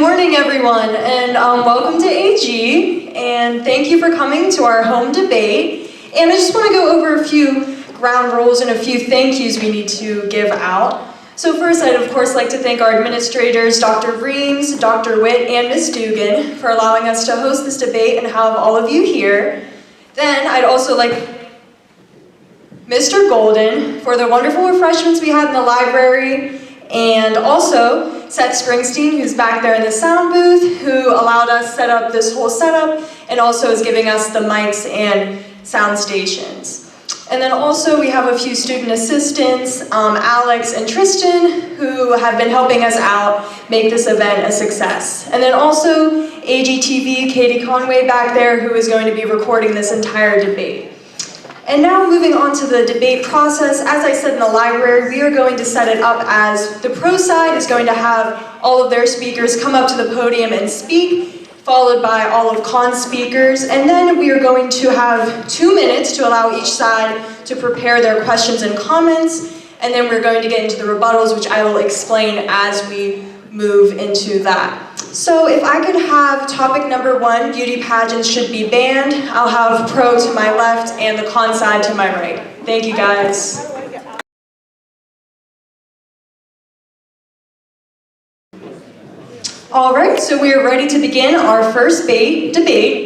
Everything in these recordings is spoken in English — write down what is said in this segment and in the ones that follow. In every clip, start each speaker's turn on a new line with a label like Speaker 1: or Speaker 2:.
Speaker 1: Good morning, everyone, and welcome to AG, and thank you for coming to our home debate. And I just want to go over a few ground rules and a few thank yous we need to give out. So first, I'd of course like to thank our administrators, Dr. Reams, Dr. Witt, and Ms. Dugan for allowing us to host this debate and have all of you here. Then I'd also like Mr. Golden for the wonderful refreshments we had in the library, and also Seth Springsteen, who's back there in the sound booth, who allowed us set up this whole setup and also is giving us the mics and sound stations. And then also we have a few student assistants, Alex and Tristan, who have been helping us out make this event a success. And then also AGTV, Katie Conway back there, who is going to be recording this entire debate. And now moving on to the debate process, as I said in the library, we are going to set it up as the pro side is going to have all of their speakers come up to the podium and speak, followed by all of con speakers, and then we are going to have 2 minutes to allow each side to prepare their questions and comments, and then we're going to get into the rebuttals, which I will explain as we move into that. So if I could have topic number 1, beauty pageants should be banned, I'll have pro to my left and the con side to my right. Thank you guys. All right, so we are ready to begin our first debate.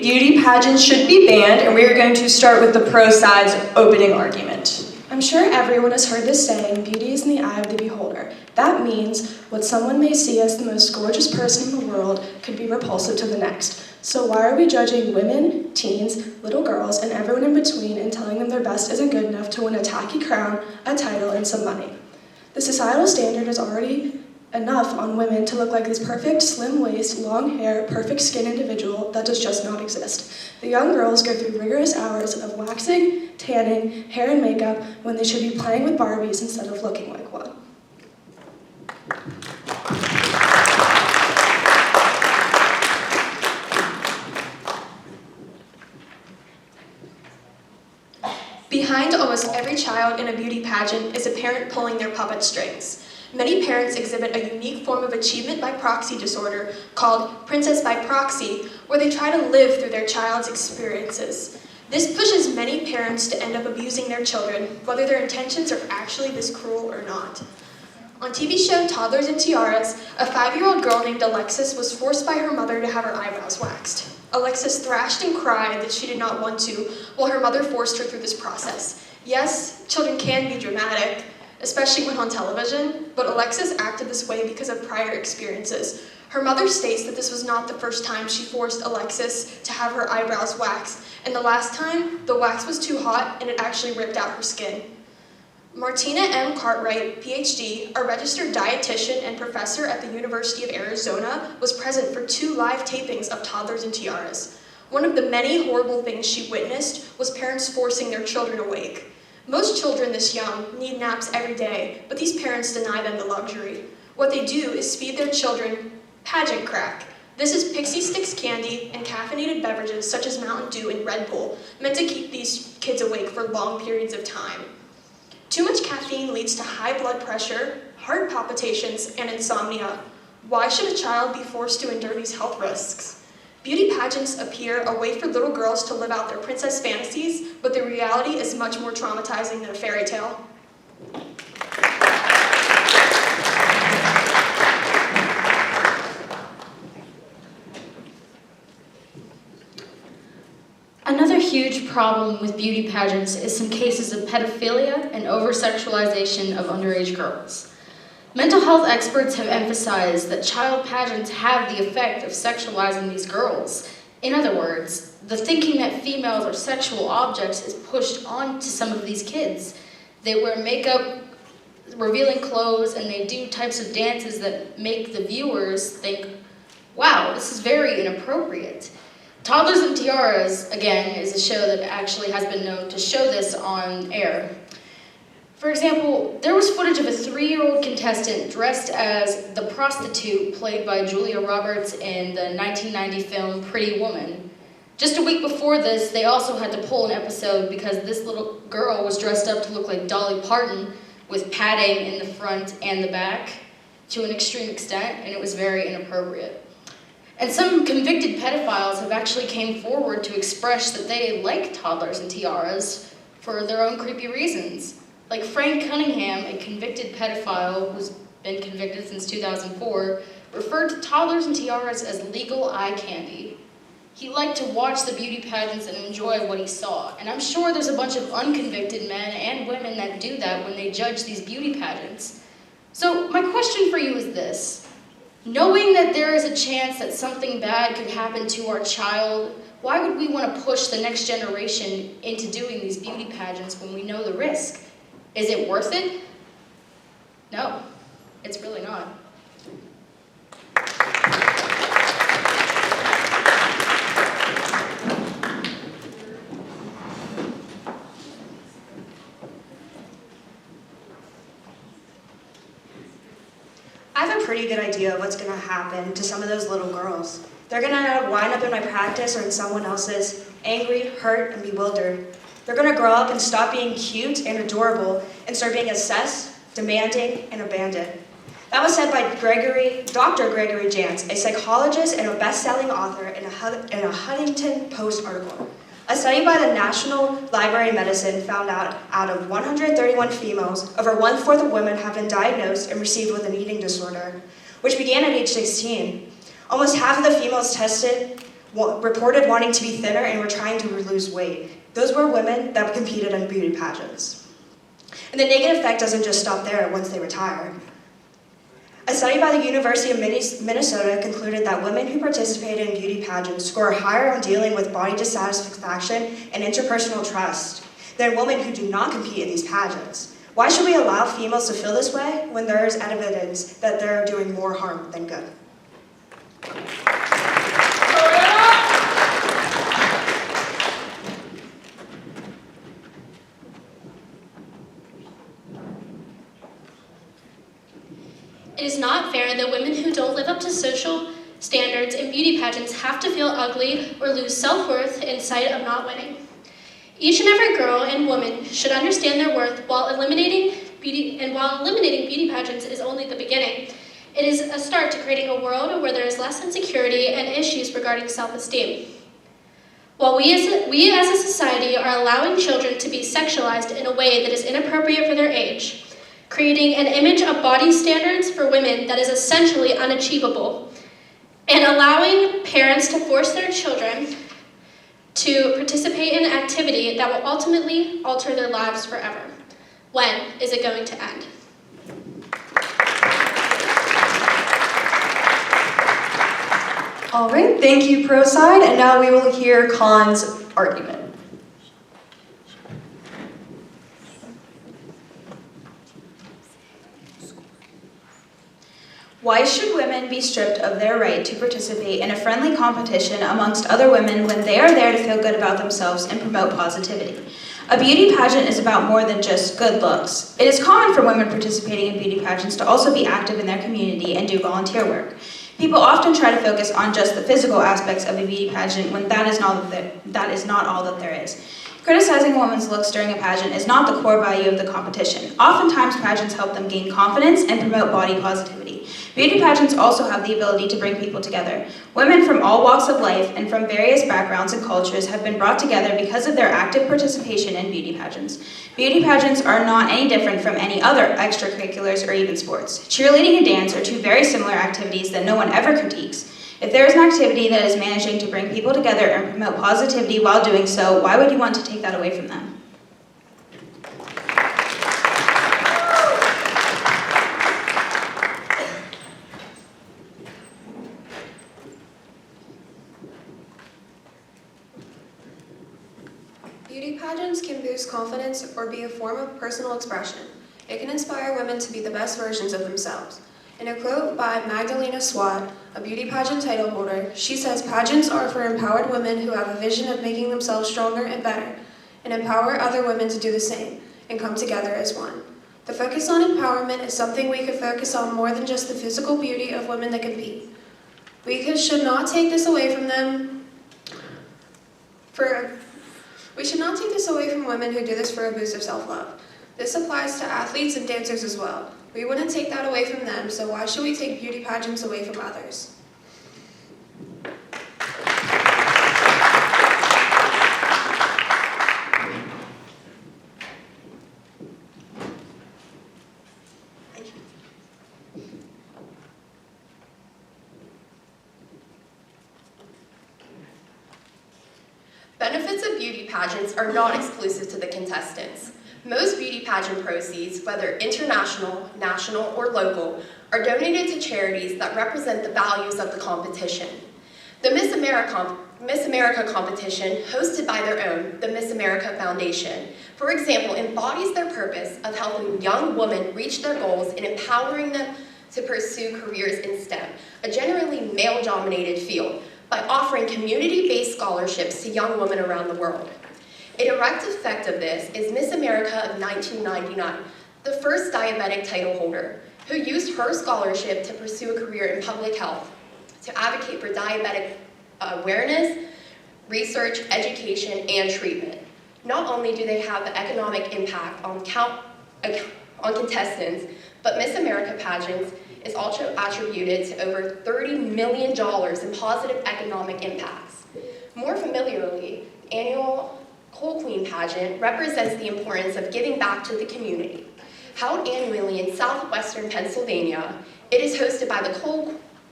Speaker 1: Beauty pageants should be banned, and we are going to start with the pro side's opening argument.
Speaker 2: I'm sure everyone has heard this saying, beauty is in the eye of the beholder. That means what someone may see as the most gorgeous person in the world could be repulsive to the next. So why are we judging women, teens, little girls, and everyone in between and telling them their best isn't good enough to win a tacky crown, a title, and some money? The societal standard is already enough on women to look like this perfect, slim waist, long hair, perfect skin individual that does just not exist. The young girls go through rigorous hours of waxing, tanning, hair and makeup when they should be playing with Barbies instead of looking like one.
Speaker 3: Behind almost every child in a beauty pageant is a parent pulling their puppet strings. Many parents exhibit a unique form of achievement by proxy disorder called princess by proxy, where they try to live through their child's experiences. This pushes many parents to end up abusing their children, whether their intentions are actually this cruel or not. On TV show Toddlers and Tiaras, a 5-year-old girl named Alexis was forced by her mother to have her eyebrows waxed. Alexis thrashed and cried that she did not want to, while her mother forced her through this process. Yes, children can be dramatic, especially when on television, but Alexis acted this way because of prior experiences. Her mother states that this was not the first time she forced Alexis to have her eyebrows waxed, and the last time, the wax was too hot and it actually ripped out her skin. Martina M. Cartwright, PhD, a registered dietitian and professor at the University of Arizona, was present for 2 live tapings of Toddlers and Tiaras. One of the many horrible things she witnessed was parents forcing their children awake. Most children this young need naps every day, but these parents deny them the luxury. What they do is feed their children pageant crack. This is Pixie Sticks candy and caffeinated beverages such as Mountain Dew and Red Bull, meant to keep these kids awake for long periods of time. Too much caffeine leads to high blood pressure, heart palpitations, and insomnia. Why should a child be forced to endure these health risks? Beauty pageants appear a way for little girls to live out their princess fantasies, but the reality is much more traumatizing than a fairy tale.
Speaker 4: Another huge problem with beauty pageants is some cases of pedophilia and over-sexualization of underage girls. Mental health experts have emphasized that child pageants have the effect of sexualizing these girls. In other words, the thinking that females are sexual objects is pushed onto some of these kids. They wear makeup, revealing clothes, and they do types of dances that make the viewers think, wow, this is very inappropriate. Toddlers and Tiaras, again, is a show that actually has been known to show this on air. For example, there was footage of a 3-year-old contestant dressed as the prostitute played by Julia Roberts in the 1990 film Pretty Woman. Just a week before this, they also had to pull an episode because this little girl was dressed up to look like Dolly Parton with padding in the front and the back to an extreme extent, and it was very inappropriate. And some convicted pedophiles have actually came forward to express that they like toddlers and tiaras for their own creepy reasons. Like Frank Cunningham, a convicted pedophile who's been convicted since 2004, referred to toddlers and tiaras as legal eye candy. He liked to watch the beauty pageants and enjoy what he saw. And I'm sure there's a bunch of unconvicted men and women that do that when they judge these beauty pageants. So my question for you is this. Knowing that there is a chance that something bad could happen to our child, why would we want to push the next generation into doing these beauty pageants when we know the risk? Is it worth it? No, it's really not.
Speaker 5: I have a pretty good idea of what's going to happen to some of those little girls. They're going to wind up in my practice or in someone else's, angry, hurt, and bewildered. They're going to grow up and stop being cute and adorable and start being obsessed, demanding, and abandoned. That was said by Dr. Gregory Jantz, a psychologist and a best-selling author in a Huffington Post article. A study by the National Library of Medicine found out of 131 females, over 1/4 of women have been diagnosed and received with an eating disorder, which began at age 16. Almost half of the females tested reported wanting to be thinner and were trying to lose weight. Those were women that competed in beauty pageants. And the negative effect doesn't just stop there once they retire. A study by the University of Minnesota concluded that women who participated in beauty pageants score higher on dealing with body dissatisfaction and interpersonal trust than women who do not compete in these pageants. Why should we allow females to feel this way when there is evidence that they're doing more harm than good?
Speaker 3: It is not fair that women who don't live up to social standards in beauty pageants have to feel ugly or lose self-worth in sight of not winning. Each and every girl and woman should understand their worth while eliminating beauty pageants is only the beginning. It is a start to creating a world where there is less insecurity and issues regarding self-esteem. While we as a society are allowing children to be sexualized in a way that is inappropriate for their age, creating an image of body standards for women that is essentially unachievable, and allowing parents to force their children to participate in an activity that will ultimately alter their lives forever. When is it going to end?
Speaker 1: All right, thank you, pro side, and now we will hear con's argument.
Speaker 6: Why should women be stripped of their right to participate in a friendly competition amongst other women when they are there to feel good about themselves and promote positivity? A beauty pageant is about more than just good looks. It is common for women participating in beauty pageants to also be active in their community and do volunteer work. People often try to focus on just the physical aspects of a beauty pageant when that is not all that there is. Criticizing a woman's looks during a pageant is not the core value of the competition. Oftentimes, pageants help them gain confidence and promote body positivity. Beauty pageants also have the ability to bring people together. Women from all walks of life and from various backgrounds and cultures have been brought together because of their active participation in beauty pageants. Beauty pageants are not any different from any other extracurriculars or even sports. Cheerleading and dance are two very similar activities that no one ever critiques. If there is an activity that is managing to bring people together and promote positivity while doing so, why would you want to take that away from them?
Speaker 7: Beauty pageants can boost confidence or be a form of personal expression. It can inspire women to be the best versions of themselves. In a quote by Magdalena Swat, a beauty pageant title holder, she says, "Pageants are for empowered women who have a vision of making themselves stronger and better, and empower other women to do the same, and come together as one." The focus on empowerment is something we could focus on more than just the physical beauty of women that compete. Should not take this away from them We should not take this away from women who do this for a boost of self-love. This applies to athletes and dancers as well. We wouldn't take that away from them, so why should we take beauty pageants away from others?
Speaker 8: benefits of beauty pageants are not exclusive to the contestants. Most beauty pageant proceeds, whether international, national, or local, are donated to charities that represent the values of the competition. The Miss America competition, hosted by their own, the Miss America Foundation, for example, embodies their purpose of helping young women reach their goals and empowering them to pursue careers in STEM, a generally male-dominated field, by offering community-based scholarships to young women around the world. A direct effect of this is Miss America of 1999, the first diabetic title holder, who used her scholarship to pursue a career in public health, to advocate for diabetic awareness, research, education, and treatment. Not only do they have the economic impact on contestants, but Miss America pageants is also attributed to over $30 million in positive economic impacts. More familiarly, the annual Coal Queen pageant represents the importance of giving back to the community. Held annually in southwestern Pennsylvania, it is hosted by the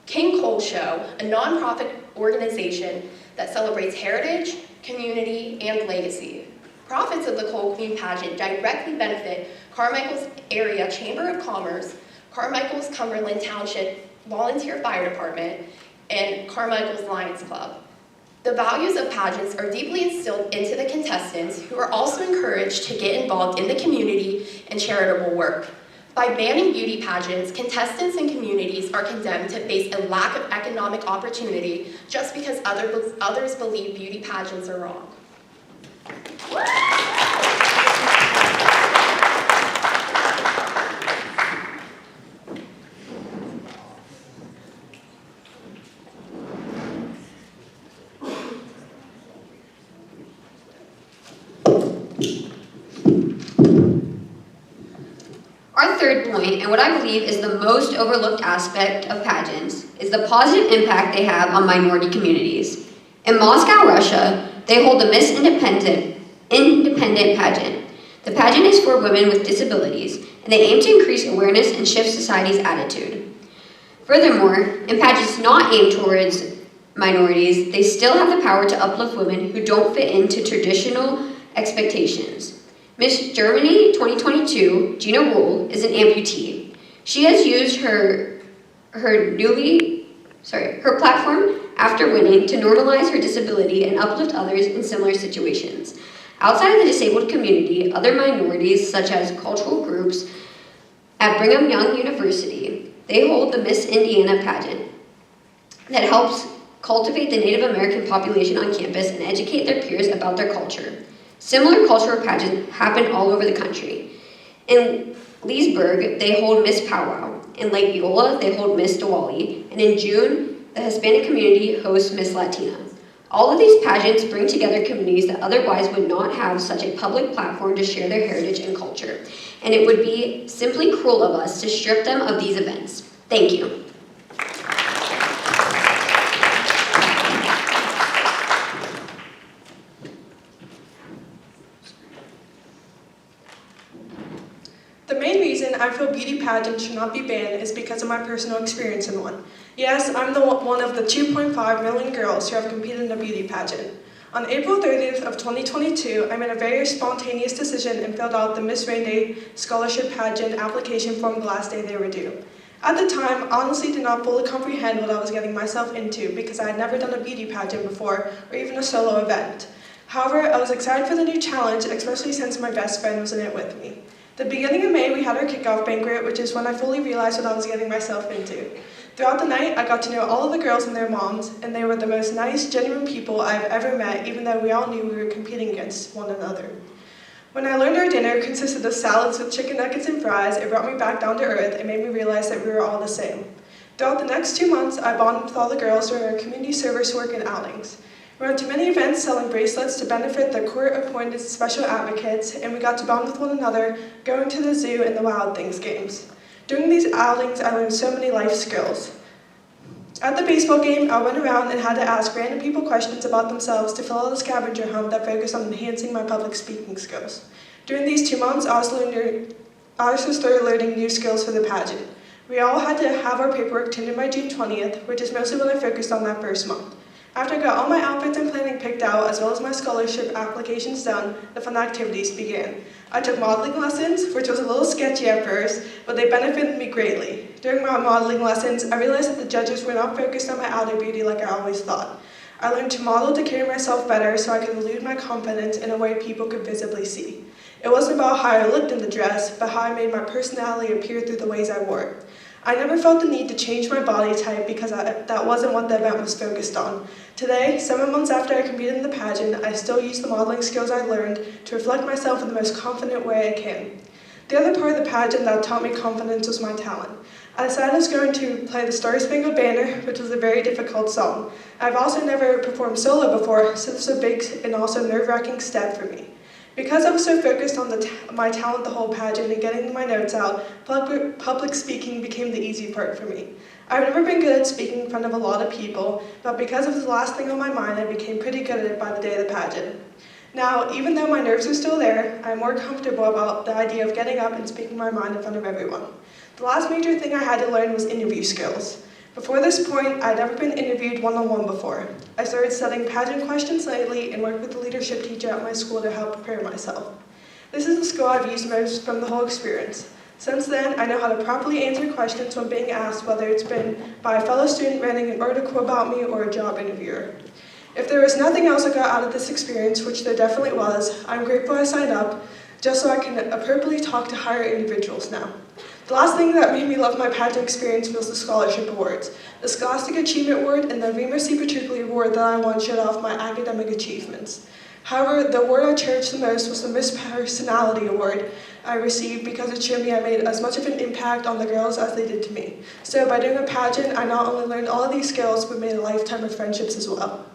Speaker 8: King Cole Show, a nonprofit organization that celebrates heritage, community, and legacy. Profits of the Coal Queen pageant directly benefit Carmichael's Area Chamber of Commerce, Carmichael's Cumberland Township Volunteer Fire Department, and Carmichael's Lions Club. The values of pageants are deeply instilled into the contestants, who are also encouraged to get involved in the community and charitable work. By banning beauty pageants, contestants and communities are condemned to face a lack of economic opportunity just because others believe beauty pageants are wrong.
Speaker 9: Our third point, and what I believe is the most overlooked aspect of pageants, is the positive impact they have on minority communities. In Moscow, Russia, they hold the Miss Independent pageant. The pageant is for women with disabilities, and they aim to increase awareness and shift society's attitude. Furthermore, in pageants not aimed towards minorities, they still have the power to uplift women who don't fit into traditional expectations. Miss Germany 2022, Gina Ruhl, is an amputee. She has used her platform after winning to normalize her disability and uplift others in similar situations. Outside of the disabled community, other minorities, such as cultural groups, at Brigham Young University, they hold the Miss Indiana pageant that helps cultivate the Native American population on campus and educate their peers about their culture. Similar cultural pageants happen all over the country. In Leesburg, they hold Miss Powwow. In Lake Eola, they hold Miss Diwali. And in June, the Hispanic community hosts Miss Latina. All of these pageants bring together communities that otherwise would not have such a public platform to share their heritage and culture. And it would be simply cruel of us to strip them of these events. Thank you.
Speaker 2: The main reason I feel beauty pageants should not be banned is because of my personal experience in one. Yes, I'm one of the 2.5 million girls who have competed in a beauty pageant. On April 30th of 2022, I made a very spontaneous decision and filled out the Miss Rain Day Scholarship Pageant application form the last day they were due. At the time, I honestly did not fully comprehend what I was getting myself into because I had never done a beauty pageant before or even a solo event. However, I was excited for the new challenge, especially since my best friend was in it with me. The beginning of May, we had our kickoff banquet, which is when I fully realized what I was getting myself into. Throughout the night, I got to know all of the girls and their moms, and they were the most nice, genuine people I've ever met, even though we all knew we were competing against one another. When I learned our dinner consisted of salads with chicken nuggets and fries, it brought me back down to earth and made me realize that we were all the same. Throughout the next 2 months, I bonded with all the girls during our community service work and outings. We went to many events selling bracelets to benefit the court-appointed special advocates, and we got to bond with one another, going to the zoo and the Wild Things games. During these outings, I learned so many life skills. At the baseball game, I went around and had to ask random people questions about themselves to fill out a scavenger hunt that focused on enhancing my public speaking skills. During these 2 months, I also started learning new skills for the pageant. We all had to have our paperwork turned in by June 20th, which is mostly what I focused on that first month. After I got all my outfits and planning picked out, as well as my scholarship applications done, the fun activities began. I took modeling lessons, which was a little sketchy at first, but they benefited me greatly. During my modeling lessons, I realized that the judges were not focused on my outer beauty like I always thought. I learned to model to carry myself better so I could elude my confidence in a way people could visibly see. It wasn't about how I looked in the dress, but how I made my personality appear through the ways I wore it. I never felt the need to change my body type because that wasn't what the event was focused on. Today, 7 months after I competed in the pageant, I still use the modeling skills I learned to reflect myself in the most confident way I can. The other part of the pageant that taught me confidence was my talent. I decided I was going to play the Star-Spangled Banner, which was a very difficult song. I've also never performed solo before, so this was a big and also nerve-wracking step for me. Because I was so focused on my talent the whole pageant and getting my notes out, public speaking became the easy part for me. I've never been good at speaking in front of a lot of people, but because it was the last thing on my mind, I became pretty good at it by the day of the pageant. Now, even though my nerves are still there, I'm more comfortable about the idea of getting up and speaking my mind in front of everyone. The last major thing I had to learn was interview skills. Before this point, I'd never been interviewed one-on-one before. I started studying pageant questions lately and worked with the leadership teacher at my school to help prepare myself. This is the skill I've used most from the whole experience. Since then, I know how to properly answer questions when being asked, whether it's been by a fellow student writing an article about me or a job interviewer. If there was nothing else I got out of this experience, which there definitely was, I'm grateful I signed up just so I can appropriately talk to higher individuals now. The last thing that made me love my pageant experience was the scholarship awards. The Scholastic Achievement Award and the Reamer C. Particularly Award that I won showed off my academic achievements. However, the award I cherished the most was the Miss Personality Award I received because it showed me I made as much of an impact on the girls as they did to me. So by doing a pageant, I not only learned all of these skills, but made a lifetime of friendships as well.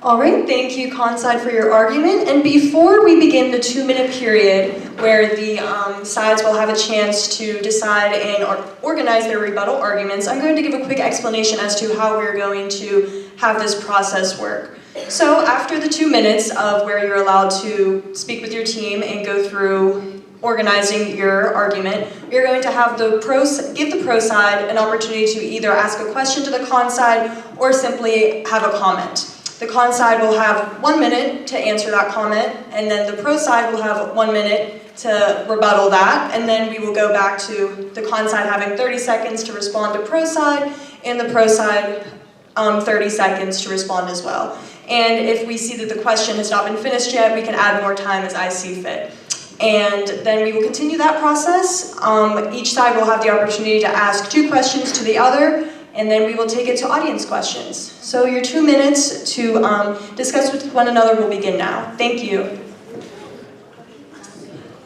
Speaker 1: All right, thank you, Conside, for your argument. And before we begin the 2-minute period where the sides will have a chance to decide and organize their rebuttal arguments, I'm going to give a quick explanation as to how we're going to have this process work. So after the 2 minutes of where you're allowed to speak with your team and go through organizing your argument, you're going to have give the pro side an opportunity to either ask a question to the con side or simply have a comment. The con side will have 1 minute to answer that comment, and then the pro side will have 1 minute to rebuttal that, and then we will go back to the con side having 30 seconds to respond to pro side, and the pro side 30 seconds to respond as well. And if we see that the question has not been finished yet, we can add more time as I see fit. And then we will continue that process. Each side will have the opportunity to ask 2 questions to the other, and then we will take it to audience questions. So your 2 minutes to discuss with one another will begin now. Thank you.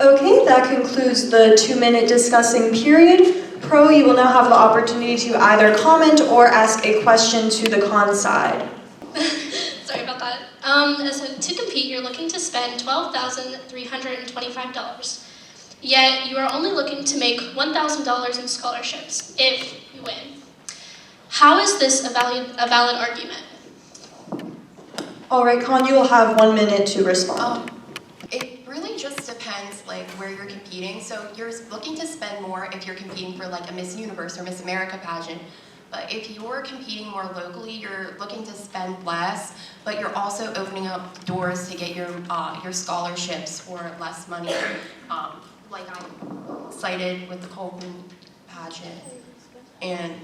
Speaker 1: Okay, that concludes the 2-minute discussing period. Pro, you will now have the opportunity to either comment or ask a question to the con side.
Speaker 10: Sorry about that. So to compete, you're looking to spend $12,325. Yet you are only looking to make $1,000 in scholarships if you win. How is this a valid argument?
Speaker 1: All right, Con, you will have 1 minute to respond.
Speaker 8: It really just depends where you're competing. So you're looking to spend more if you're competing for a Miss Universe or Miss America pageant. But if you're competing more locally, you're looking to spend less, but you're also opening up doors to get your scholarships for less money. Like I cited with the Colton pageant, and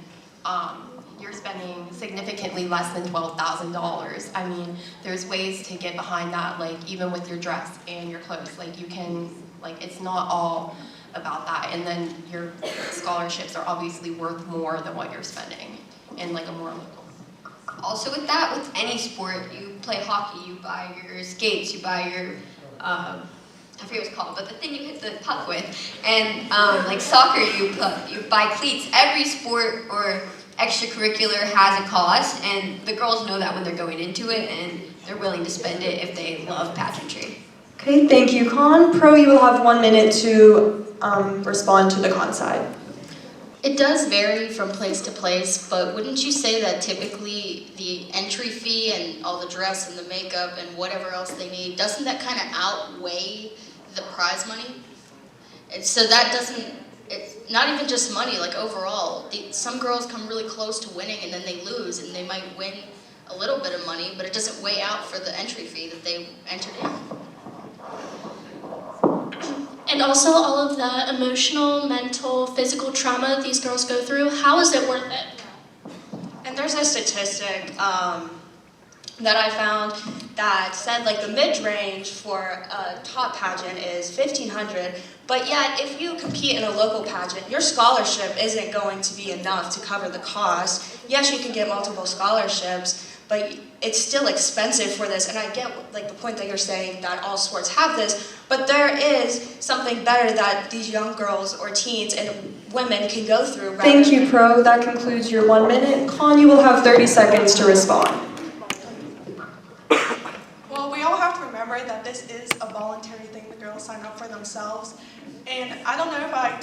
Speaker 8: you're spending significantly less than $12,000. I mean, there's ways to get behind that, even with your dress and your clothes. You can, it's not all about that. And then your scholarships are obviously worth more than what you're spending in a more local.
Speaker 9: Also with that, with any sport, you play hockey, you buy your skates, you buy your, I forget what it's called, but the thing you hit the puck with. And soccer, you buy cleats. Every sport or extracurricular has a cost, and the girls know that when they're going into it, and they're willing to spend it if they love pageantry.
Speaker 1: Okay, thank you, Con. Pro, you will have 1 minute to respond to the con side.
Speaker 4: It does vary from place to place, but wouldn't you say that typically the entry fee and all the dress and the makeup and whatever else they need, doesn't that kind of outweigh the prize money? And so that doesn't not even just money, like overall. Some girls come really close to winning and then they lose, and they might win a little bit of money, but it doesn't weigh out for the entry fee that they entered in.
Speaker 10: And also all of the emotional, mental, physical trauma these girls go through, how is it worth it?
Speaker 5: And there's a statistic that I found that said like the mid-range for a top pageant is $1,500, but yet if you compete in a local pageant, your scholarship isn't going to be enough to cover the cost. Yes, you can get multiple scholarships, but it's still expensive for this, and I get like the point that you're saying that all sports have this, but there is something better that these young girls or teens and women can go through.
Speaker 1: Thank you, Pro. That concludes your 1 minute. Con, you will have 30 seconds to respond.
Speaker 2: Well, we all have to remember that this is a voluntary thing the girls sign up for themselves. And I don't know if I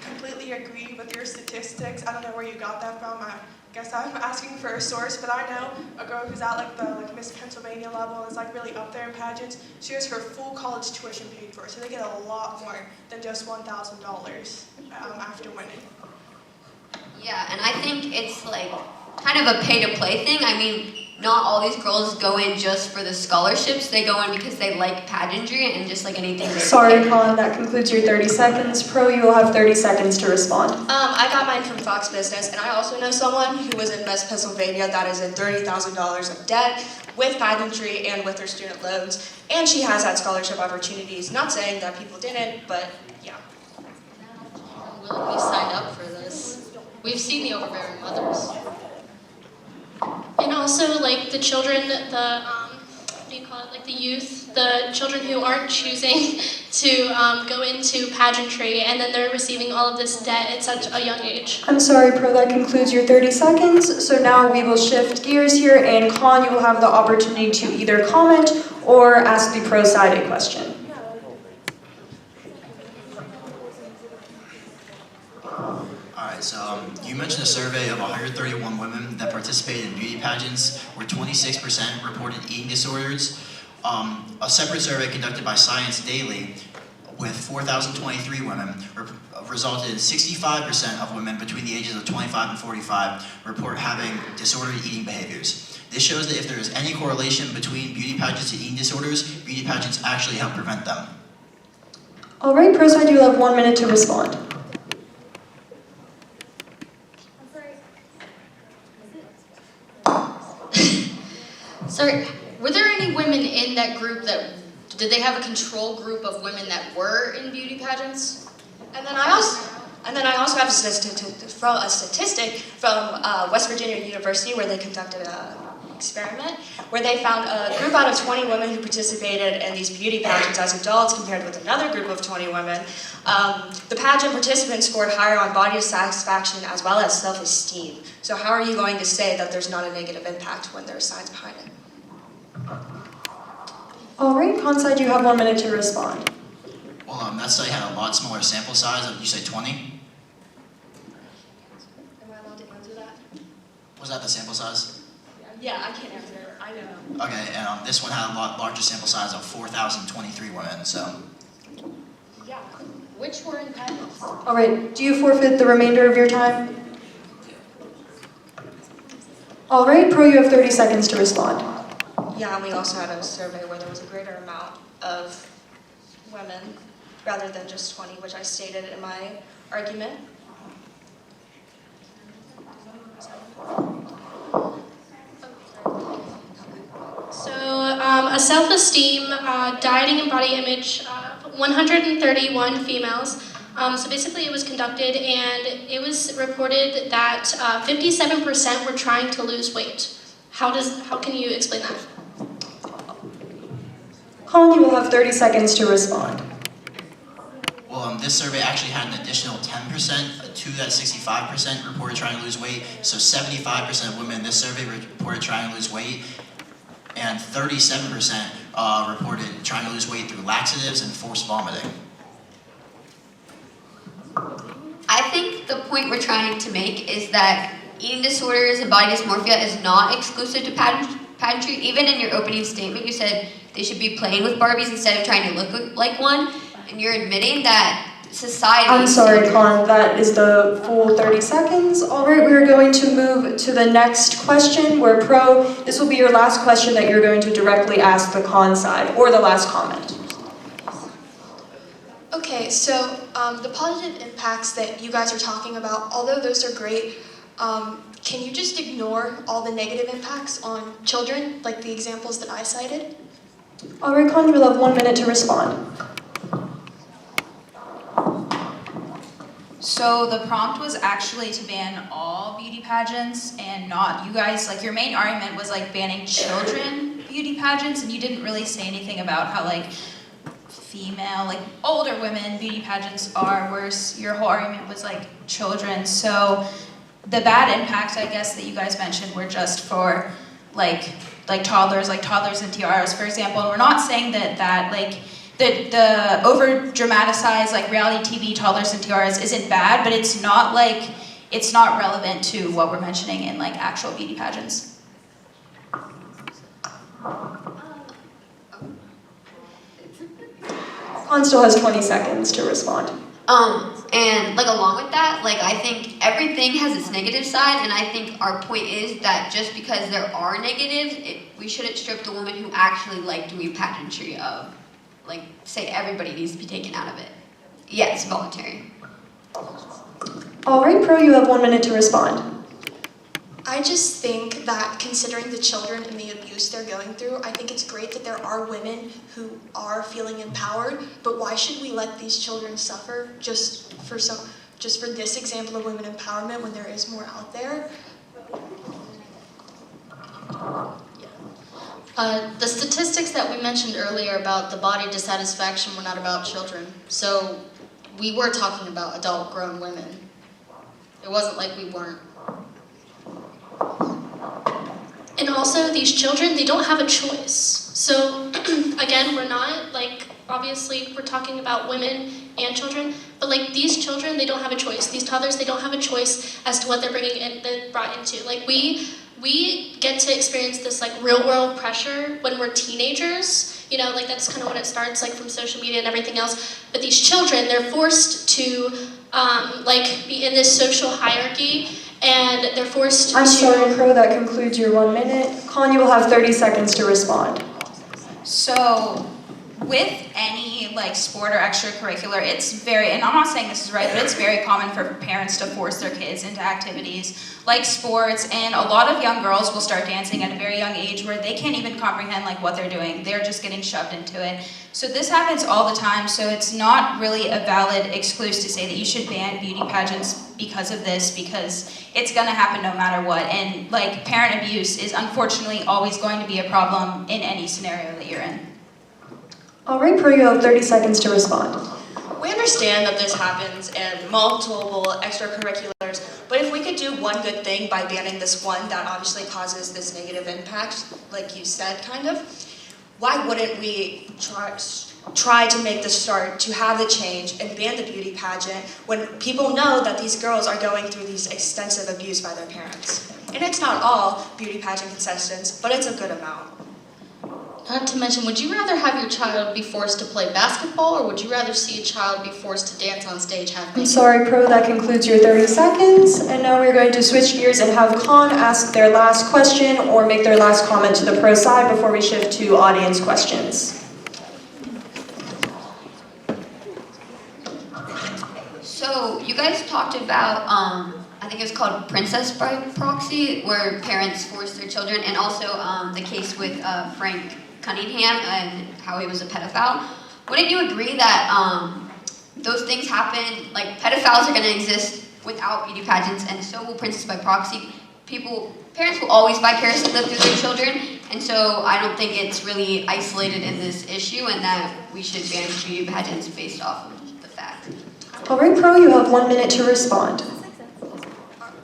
Speaker 2: completely agree with your statistics. I don't know where you got that from. I guess I'm asking for a source, but I know a girl who's at like the Miss Pennsylvania level and is like really up there in pageants. She has her full college tuition paid for, so they get a lot more than just $1,000 after winning.
Speaker 9: Yeah, and I think it's like kind of a pay-to-play thing. I mean, not all these girls go in just for the scholarships. They go in because they like pageantry and just like anything.
Speaker 1: Sorry, Con, that concludes your 30 seconds. Pro, you will have 30 seconds to respond.
Speaker 5: I got mine from Fox Business, and I also know someone who was in Miss Pennsylvania that is in $30,000 of debt with pageantry and with her student loans, and she has had scholarship opportunities. Not saying that people didn't, but yeah.
Speaker 4: Willingly signed up for this. We've seen the overbearing mothers.
Speaker 10: And also, like, the children, what do you call it, like the youth, the children who aren't choosing to go into pageantry, and then they're receiving all of this debt at such a young age.
Speaker 1: I'm sorry, Pro, that concludes your 30 seconds. So now we will shift gears here, and Con, you will have the opportunity to either comment or ask the pro side a question.
Speaker 11: Alright, so you mentioned a survey of 131 women that participated in beauty pageants where 26% reported eating disorders. A separate survey conducted by Science Daily with 4,023 women resulted in 65% of women between the ages of 25 and 45 report having disordered eating behaviors. This shows that if there is any correlation between beauty pageants and eating disorders, beauty pageants actually help prevent them.
Speaker 1: All right, pro side, you will have 1 minute to respond.
Speaker 4: Sorry, were there any women in that group did they have a control group of women that were in beauty pageants?
Speaker 5: And then I also have a statistic from West Virginia University where they conducted an experiment where they found a group out of 20 women who participated in these beauty pageants as adults compared with another group of 20 women. The pageant participants scored higher on body satisfaction as well as self-esteem. So how are you going to say that there's not a negative impact when there are science behind it?
Speaker 1: All right, Con side, you have 1 minute to respond.
Speaker 11: Well, that study had a lot smaller sample size. You say 20?
Speaker 5: Am I allowed to answer that?
Speaker 11: Was that the sample size?
Speaker 5: Yeah, I can't answer it. I know.
Speaker 11: Okay, and this one had a lot larger sample size of 4,023 women, so.
Speaker 5: Yeah.
Speaker 4: Which were in pageants?
Speaker 1: All right, do you forfeit the remainder of your time? All right, Pro, you have 30 seconds to respond.
Speaker 5: Yeah, and we also had a survey where there was a greater amount of women rather than just 20, which I stated in my argument.
Speaker 10: So, a self-esteem, dieting and body image, 131 females. So basically it was conducted and it was reported that 57% were trying to lose weight. How can you explain that?
Speaker 1: Colin, you will have 30 seconds to respond.
Speaker 11: Well, this survey actually had an additional 10% to that 65% reported trying to lose weight. So 75% of women in this survey reported trying to lose weight, and 37% reported trying to lose weight through laxatives and forced vomiting.
Speaker 9: I think the point we're trying to make is that eating disorders and body dysmorphia is not exclusive to pageantry. Even in your opening statement, you said they should be playing with Barbies instead of trying to look like one. And you're admitting that society.
Speaker 1: I'm sorry, Con, that is the full 30 seconds. All right, we're going to move to the next question. We're pro. This will be your last question that you're going to directly ask the con side, or the last comment.
Speaker 3: Okay, so the positive impacts that you guys are talking about, although those are great, can you just ignore all the negative impacts on children, like the examples that I cited?
Speaker 1: All right, Con, you'll have 1 minute to respond.
Speaker 6: So the prompt was actually to ban all beauty pageants and not, you guys, like your main argument was like banning children beauty pageants, and you didn't really say anything about how like female, like older women beauty pageants are worse. Your whole argument was like children. So the bad impacts, I guess, that you guys mentioned were just for like toddlers and tiaras, for example. And we're not saying that like the over dramatized like reality TV toddlers and tiaras isn't bad, but it's not relevant to what we're mentioning in like actual beauty pageants.
Speaker 1: Con still has 20 seconds to respond.
Speaker 9: And like along with that, like I think everything has its negative side, and I think our point is that just because there are negatives, we shouldn't strip the women who actually like doing pageantry of, like, say everybody needs to be taken out of it. Yeah, it's voluntary.
Speaker 1: All right, Pro, you have 1 minute to respond.
Speaker 3: I just think that considering the children and the abuse they're going through, I think it's great that there are women who are feeling empowered, but why should we let these children suffer just for this example of women empowerment when there is more out there?
Speaker 4: The statistics that we mentioned earlier about the body dissatisfaction were not about children. So we were talking about adult grown women. It wasn't like we weren't.
Speaker 10: And also, these children, they don't have a choice. So, again, we're not, like, obviously, we're talking about women and children, but, like, these children, they don't have a choice. These toddlers, they don't have a choice as to what they're brought into. Like, we get to experience this, like, real-world pressure when we're teenagers. You know, like, that's kind of when it starts, like, from social media and everything else. But these children, they're forced to, like, be in this social hierarchy, and they're forced to...
Speaker 1: I'm sorry, Pro, that concludes your 1 minute. Con, you will have 30 seconds to respond.
Speaker 6: So with any like sport or extracurricular, it's very, and I'm not saying this is right, but it's very common for parents to force their kids into activities like sports, and a lot of young girls will start dancing at a very young age where they can't even comprehend like what they're doing. They're just getting shoved into it. So this happens all the time, so it's not really a valid excuse to say that you should ban beauty pageants because of this, because it's gonna happen no matter what. And like parent abuse is unfortunately always going to be a problem in any scenario that you're in.
Speaker 1: All right, Pro, you have 30 seconds to respond.
Speaker 5: We understand that this happens in multiple extracurriculars, but if we could do one good thing by banning this one that obviously causes this negative impact, like you said, kind of, why wouldn't we try to make the start to have the change and ban the beauty pageant when people know that these girls are going through these extensive abuse by their parents? And it's not all beauty pageant contestants, but it's a good amount.
Speaker 4: Not to mention, would you rather have your child be forced to play basketball, or would you rather see a child be forced to dance on stage half naked?
Speaker 1: I'm sorry, Pro, that concludes your 30 seconds. And now we're going to switch gears and have Con ask their last question or make their last comment to the Pro side before we shift to audience questions.
Speaker 9: So you guys talked about, I think it was called Princess by Proxy, where parents force their children, and also the case with Frank Cunningham and how he was a pedophile. Wouldn't you agree that those things happen, like pedophiles are going to exist without beauty pageants, and so will Princess by Proxy? Parents will always vicariously live through their children, and so I don't think it's really isolated in this issue, and that we should ban beauty pageants based off of the fact.
Speaker 1: All right, Pro, you have 1 minute to respond.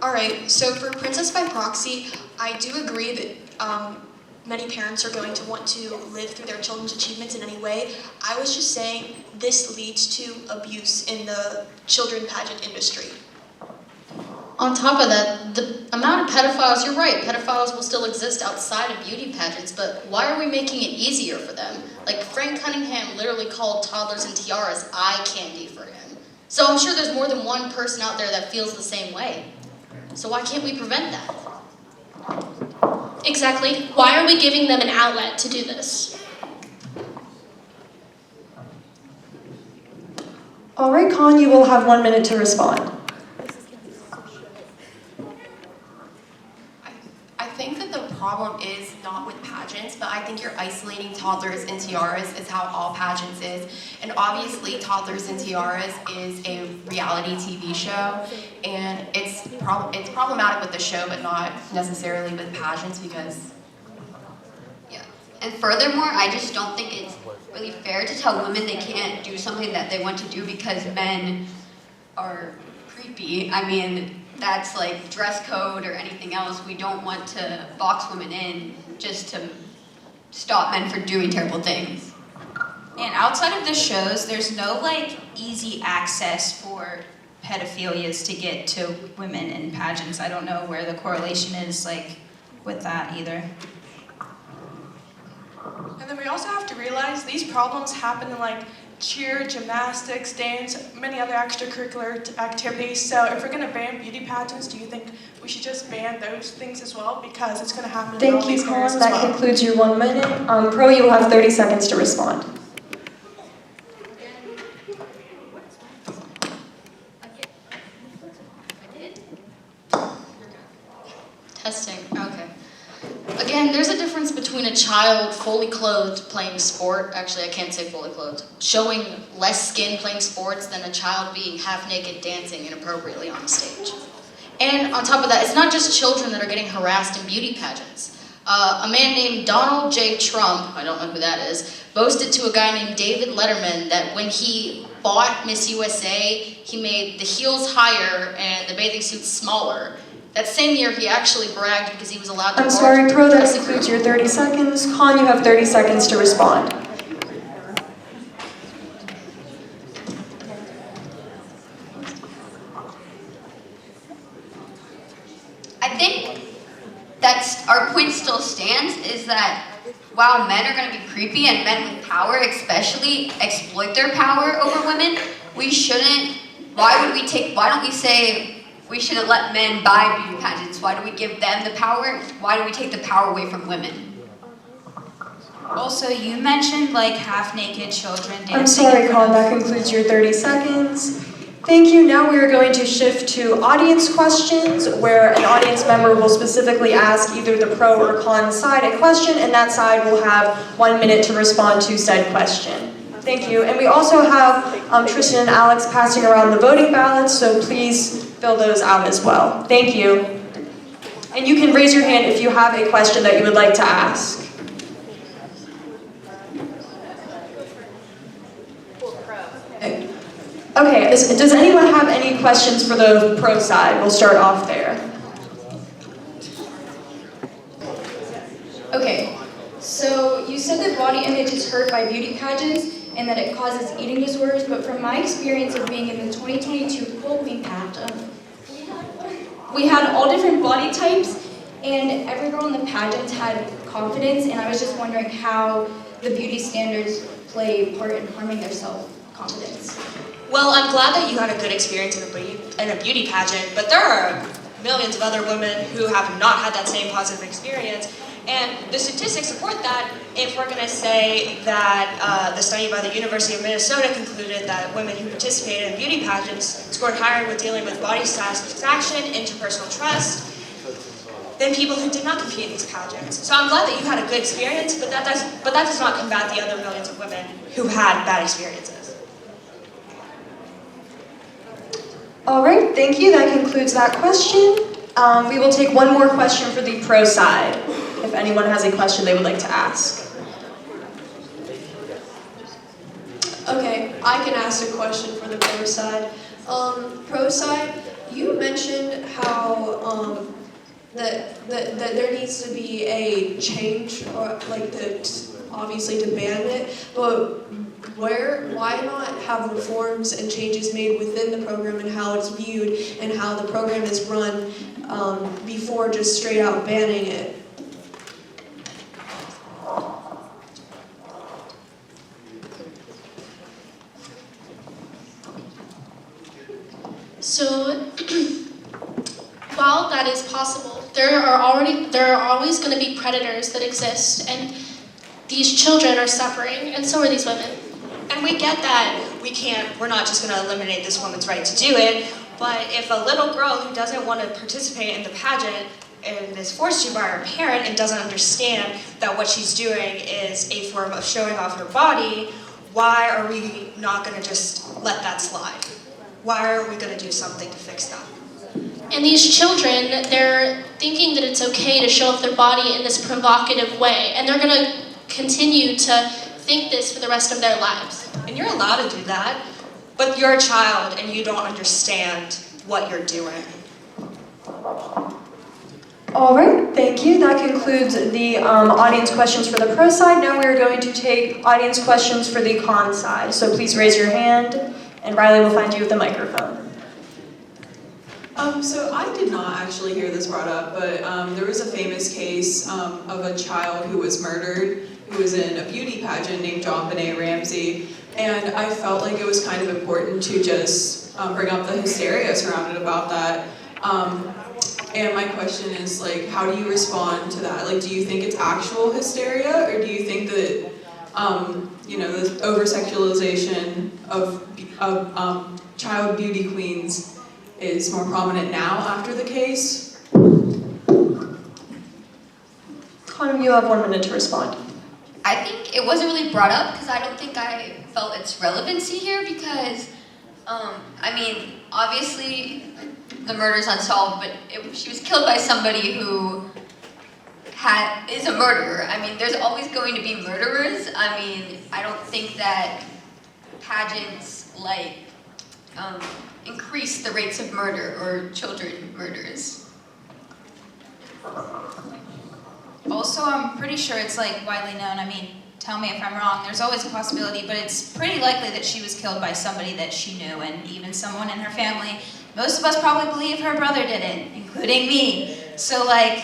Speaker 3: Alright, so for Princess by Proxy, I do agree that many parents are going to want to live through their children's achievements in any way. I was just saying this leads to abuse in the children pageant industry.
Speaker 4: On top of that, the amount of pedophiles, you're right, pedophiles will still exist outside of beauty pageants, but why are we making it easier for them? Like Frank Cunningham literally called toddlers and tiaras eye candy for him. So I'm sure there's more than one person out there that feels the same way. So why can't we prevent that?
Speaker 10: Exactly. Why are we giving them an outlet to do this?
Speaker 1: All right, Con, you will have 1 minute to respond.
Speaker 8: I think that the problem is not with pageants, but I think you're isolating toddlers and tiaras is how all pageants is. And obviously toddlers and tiaras is a reality TV show, and it's problematic with the show, but not necessarily with pageants because
Speaker 9: Yeah. And furthermore, I just don't think it's really fair to tell women they can't do something that they want to do because men are creepy. I mean, that's like dress code or anything else. We don't want to box women in just to stop men from doing terrible things.
Speaker 6: And outside of the shows, there's no like easy access for pedophilias to get to women in pageants. I don't know where the correlation is like with that either.
Speaker 2: And then we also have to realize these problems happen in like cheer, gymnastics, dance, many other extracurricular activities. So if we're going to ban beauty pageants, do you think we should just ban those things as well? Because it's going to happen in all
Speaker 1: Thank you,
Speaker 2: these areas
Speaker 1: Colin.
Speaker 2: as
Speaker 1: That
Speaker 2: well.
Speaker 1: concludes your 1 minute. Pro, you will have 30 seconds to respond.
Speaker 4: Testing, okay. Again, there's a difference between a child fully clothed playing sport, actually I can't say fully clothed, showing less skin playing sports than a child being half naked dancing inappropriately on a stage. And on top of that, it's not just children that are getting harassed in beauty pageants. A man named Donald J. Trump, I don't know who that is, boasted to a guy named David Letterman that when he bought Miss USA, he made the heels higher and the bathing suits smaller. That same year, he actually bragged because he was allowed to...
Speaker 1: I'm sorry, Pro, that concludes your 30 seconds. Con, you have 30 seconds to respond.
Speaker 9: I think that's our point still stands is that while men are going to be creepy and men with power especially exploit their power over women, we shouldn't, why don't we say we shouldn't let men buy beauty pageants? Why do we give them the power? Why do we take the power away from women?
Speaker 6: Also, you mentioned like half-naked children dancing.
Speaker 1: I'm sorry, Colin, that concludes your 30 seconds. Thank you. Now we are going to shift to audience questions, where an audience member will specifically ask either the pro or con side a question, and that side will have 1 minute to respond to said question. Thank you. And we also have Tristan and Alex passing around the voting ballots, so please fill those out as well. Thank you. And you can raise your hand if you have a question that you would like to ask. Okay, does anyone have any questions for the pro side? We'll start off there.
Speaker 12: Okay, so you said that body image is hurt by beauty pageants and that it causes eating disorders, but from my experience of being in the 2022 Cool Queen pageant, we had all different body types and every girl in the pageants had confidence, and I was just wondering how the beauty standards play a part in harming their self-confidence.
Speaker 5: Well, I'm glad that you had a good experience in a beauty pageant, but there are millions of other women who have not had that same positive experience. And the statistics support that if we're going to say that the study by the University of Minnesota concluded that women who participated in beauty pageants scored higher with dealing with body satisfaction, interpersonal trust, than people who did not compete in these pageants. So I'm glad that you had a good experience, but that does not combat the other millions of women who had bad experiences.
Speaker 1: All right, thank you. That concludes that question. We will take one more question for the pro side, if anyone has a question they would like to ask.
Speaker 7: Okay, I can ask a question for the pro side. Pro side, you mentioned how that there needs to be a change, or like obviously to ban it, but why not have reforms and changes made within the program and how it's viewed and how the program is run before just straight out banning it?
Speaker 10: So, while that is possible, there are always going to be predators that exist, and these children are suffering, and so are these women.
Speaker 5: And we get that we're not just going to eliminate this woman's right to do it, but if a little girl who doesn't want to participate in the pageant and is forced to by her parent and doesn't understand that what she's doing is a form of showing off her body, why are we not going to just let that slide? Why are we going to do something to fix that?
Speaker 10: And these children, they're thinking that it's okay to show off their body in this provocative way, and they're going to continue to think this for the rest of their lives.
Speaker 5: And you're allowed to do that, but you're a child and you don't understand what you're doing.
Speaker 1: All right, thank you. That concludes the audience questions for the pro side. Now we're going to take audience questions for the con side. So please raise your hand, and Riley will find you with the microphone.
Speaker 13: So I did not actually hear this brought up, but there was a famous case of a child who was murdered, who was in a beauty pageant named John Benet Ramsey, and I felt like it was kind of important to just bring up the hysteria surrounded about that. And my question is, like, how do you respond to that? Like, do you think it's actual hysteria, or do you think that, you know, the over-sexualization of child beauty queens is more prominent now after the case?
Speaker 1: Connor, you have 1 minute to respond.
Speaker 6: I think it wasn't really brought up because I don't think I felt its relevancy here because, I mean, obviously the murder's unsolved, but she was killed by somebody who is a murderer. I mean, there's always going to be murderers. I mean, I don't think that pageants, like, increase the rates of murder or children murders.
Speaker 14: Also, I'm pretty sure it's like widely known, I mean, tell me if I'm wrong, there's always a possibility, but it's pretty likely that she was killed by somebody that she knew, and even someone in her family. Most of us probably believe her brother did it, including me. So, like,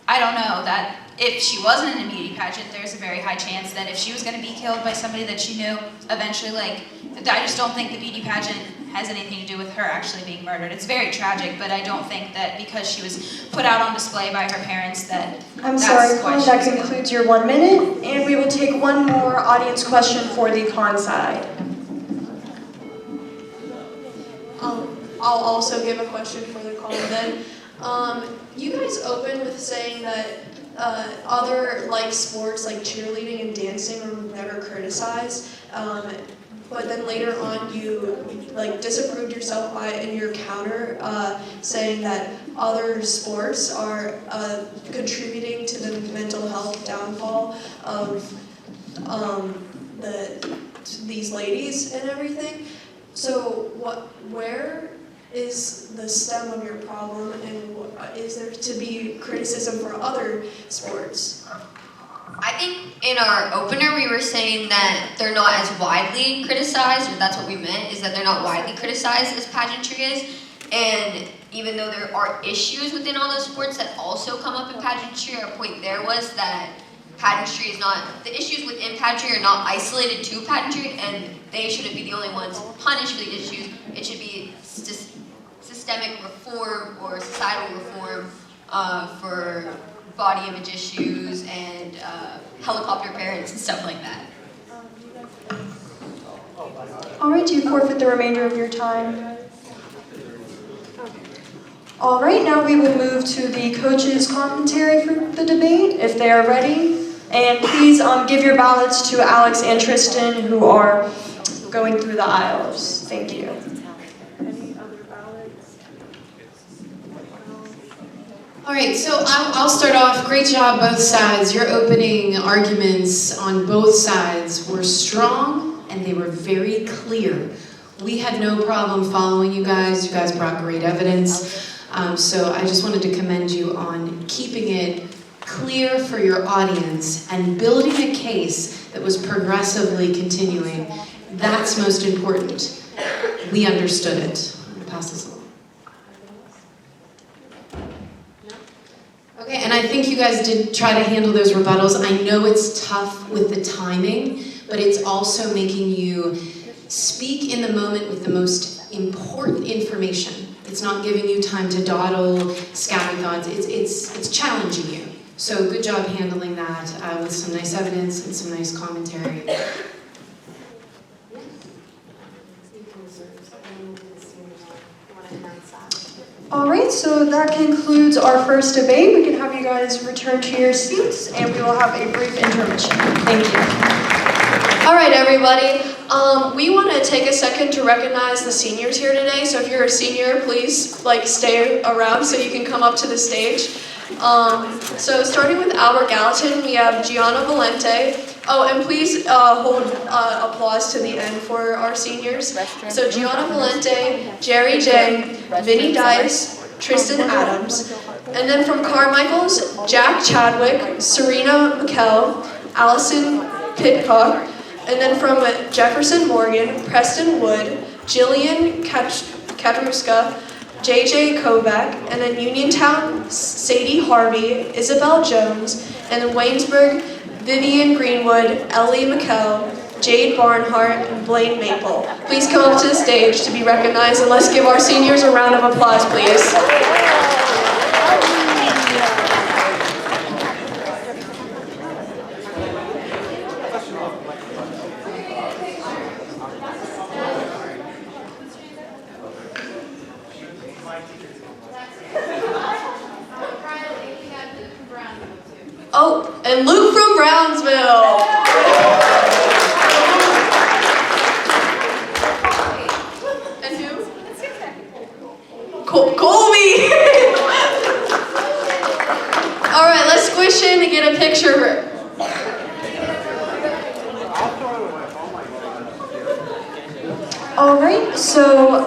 Speaker 14: I don't know, that if she wasn't in a beauty pageant, there's a very high chance that if she was going to be killed by somebody that she knew, eventually, like, I just don't think the beauty pageant has anything to do with her actually being murdered. It's very tragic, but I don't think that because she was put out on display by her parents that
Speaker 1: I'm
Speaker 14: that's
Speaker 1: sorry,
Speaker 14: why
Speaker 1: Con,
Speaker 14: she
Speaker 1: that
Speaker 14: was killed.
Speaker 1: concludes your 1 minute, and we will take one more audience question for the con side.
Speaker 2: I'll also give a question for the call then. You guys opened with saying that other like sports like cheerleading and dancing are never criticized, but then later on you like disapproved yourself in your counter saying that other sports are contributing to the mental health downfall of these ladies and everything. So where is the stem of your problem, and is there to be criticism for other sports?
Speaker 9: I think in our opener we were saying that they're not as widely criticized, or that's what we meant, is that they're not widely criticized as pageantry is. And even though there are issues within all those sports that also come up in pageantry, our point there was that pageantry is not, the issues within pageantry are not isolated to pageantry, and they shouldn't be the only ones punished for the issues. It should be systemic reform or societal reform for body image issues and helicopter parents and stuff like that.
Speaker 1: All right, do you forfeit the remainder of your time? All right, now we will move to the coaches' commentary for the debate, if they are ready. And please give your ballots to Alex and Tristan, who are going through the aisles. Thank you.
Speaker 15: All right, so I'll start off. Great job, both sides. Your opening arguments on both sides were strong and they were very clear. We had no problem following you guys. You guys brought great evidence. So I just wanted to commend you on keeping it clear for your audience and building a case that was progressively continuing. That's most important. We understood it. I'm gonna pass this along. Okay, and I think you guys did try to handle those rebuttals. I know it's tough with the timing, but it's also making you speak in the moment with the most important information. It's not giving you time to dawdle, scatter thoughts. It's challenging you. So good job handling that with some nice evidence and some nice commentary.
Speaker 1: All right, so that concludes our first debate. We can have you guys return to your seats, and we will have a brief intermission. Thank you.
Speaker 3: All right, everybody. We want to take a second to recognize the seniors here today. So if you're a senior, please stay around so you can come up to the stage. So starting with Albert Gallatin, we have Gianna Valente. Oh, and please hold applause to the end for our seniors. So Gianna Valente, Jerry J, Vinny Dice, Tristan Adams. And then from Carmichael's, Jack Chadwick, Serena McKell, Allison Pitcock. And then from Jefferson Morgan, Preston Wood, Jillian Katruska, JJ Kovac, and then Uniontown, Sadie Harvey, Isabel Jones, and then Waynesburg, Vivian Greenwood, Ellie McKell, Jade Barnhart, and Blaine Maple. Please come up to the stage to be recognized, and let's give our seniors a round of applause, please. Oh, and Luke from Brownsville. And who? Colby. All right, let's squish in to get a picture.
Speaker 1: All right, so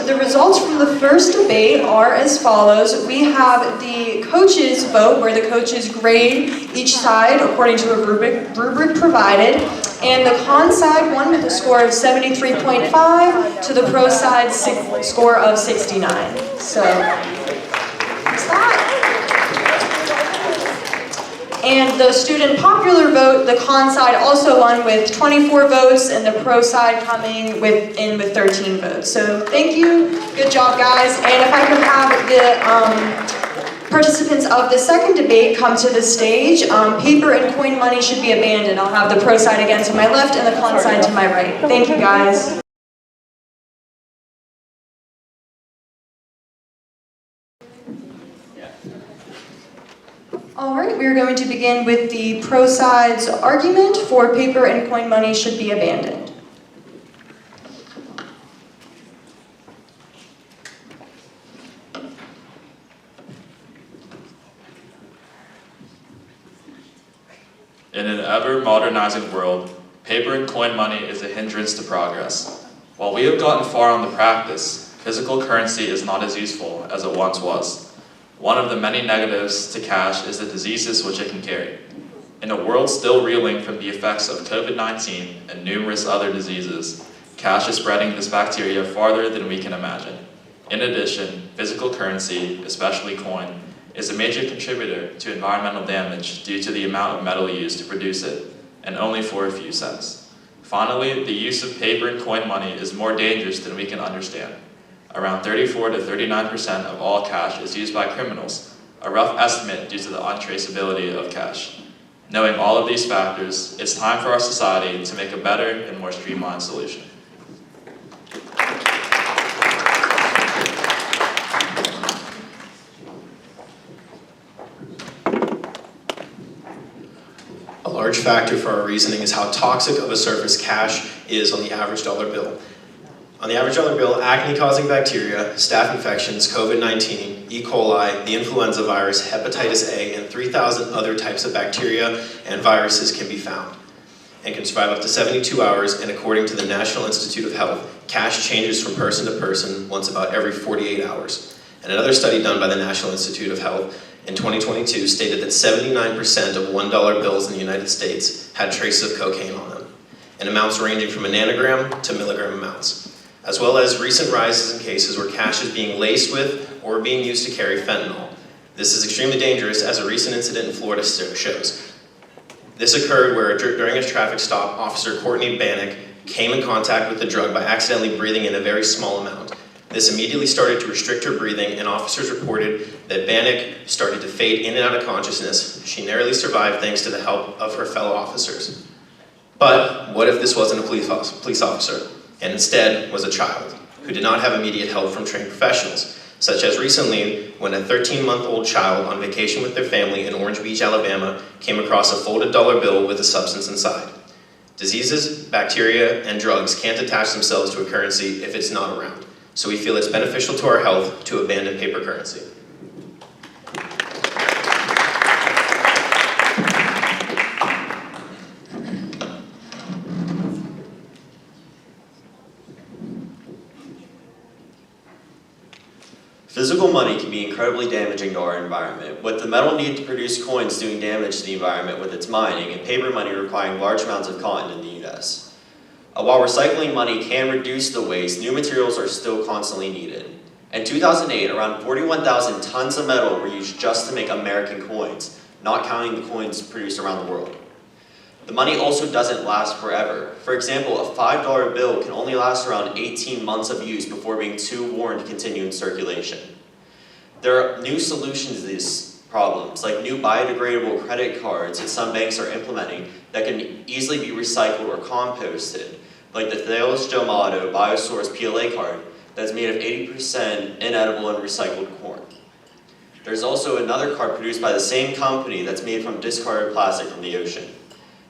Speaker 1: the results from the first debate are as follows. We have the coaches vote, where the coaches grade each side according to a rubric provided, and the con side won with a score of 73.5 to the pro side score of 69. So, that's that. And the student popular vote, the con side also won with 24 votes, and the pro side coming with 13 votes. So thank you, good job guys. And if I could have the participants of the second debate come to the stage. Paper and coin money should be abandoned. I'll have the pro side again to my left and the con side to my right. Thank you guys. All right, we're going to begin with the pro side's argument for paper and coin money should be abandoned.
Speaker 16: In an ever-modernizing world, paper and coin money is a hindrance to progress. While we have gotten far on the practice, physical currency is not as useful as it once was. One of the many negatives to cash is the diseases which it can carry. In a world still reeling from the effects of COVID-19 and numerous other diseases, cash is spreading this bacteria farther than we can imagine. In addition, physical currency, especially coin, is a major contributor to environmental damage due to the amount of metal used to produce it, and only for a few cents. Finally, the use of paper and coin money is more dangerous than we can understand. Around 34 to 39% of all cash is used by criminals, a rough estimate due to the untraceability of cash. Knowing all of these factors, it's time for our society to make a better and more streamlined solution.
Speaker 17: A large factor for our reasoning is how toxic of a surface cash is on the average dollar bill. On the average dollar bill, acne-causing bacteria, staph infections, COVID-19, E. coli, the influenza virus, hepatitis A, and 3,000 other types of bacteria and viruses can be found and can survive up to 72 hours, and according to the National Institute of Health, cash changes from person to person once about every 48 hours. And another study done by the National Institute of Health in 2022 stated that 79% of $1 bills in the United States had traces of cocaine on them, in amounts ranging from a nanogram to milligram amounts, as well as recent rises in cases where cash is being laced with or being used to carry fentanyl. This is extremely dangerous, as a recent incident in Florida shows. This occurred where during a traffic stop, Officer Courtney Bannock came in contact with the drug by accidentally breathing in a very small amount. This immediately started to restrict her breathing, and officers reported that Bannock started to fade in and out of consciousness. She narrowly survived thanks to the help of her fellow officers. But what if this wasn't a police officer, and instead was a child who did not have immediate help from trained professionals, such as recently when a 13-month-old child on vacation with their family in Orange Beach, Alabama, came across a folded dollar bill with a substance inside. Diseases, bacteria, and drugs can't attach themselves to a currency if it's not around. So we feel it's beneficial to our health to abandon paper currency.
Speaker 18: Physical money can be incredibly damaging to our environment, with the metal needed to produce coins doing damage to the environment with its mining, and paper money requiring large amounts of cotton in the US. While recycling money can reduce the waste, new materials are still constantly needed. In 2008, around 41,000 tons of metal were used just to make American coins, not counting the coins produced around the world. The money also doesn't last forever. For example, a $5 bill can only last around 18 months of use before being too worn to continue in circulation. There are new solutions to these problems, like new biodegradable credit cards that some banks are implementing that can easily be recycled or composted, like the Thales Jomato Biosource PLA card that's made of 80% inedible and recycled corn. There's also another card produced by the same company that's made from discarded plastic from the ocean.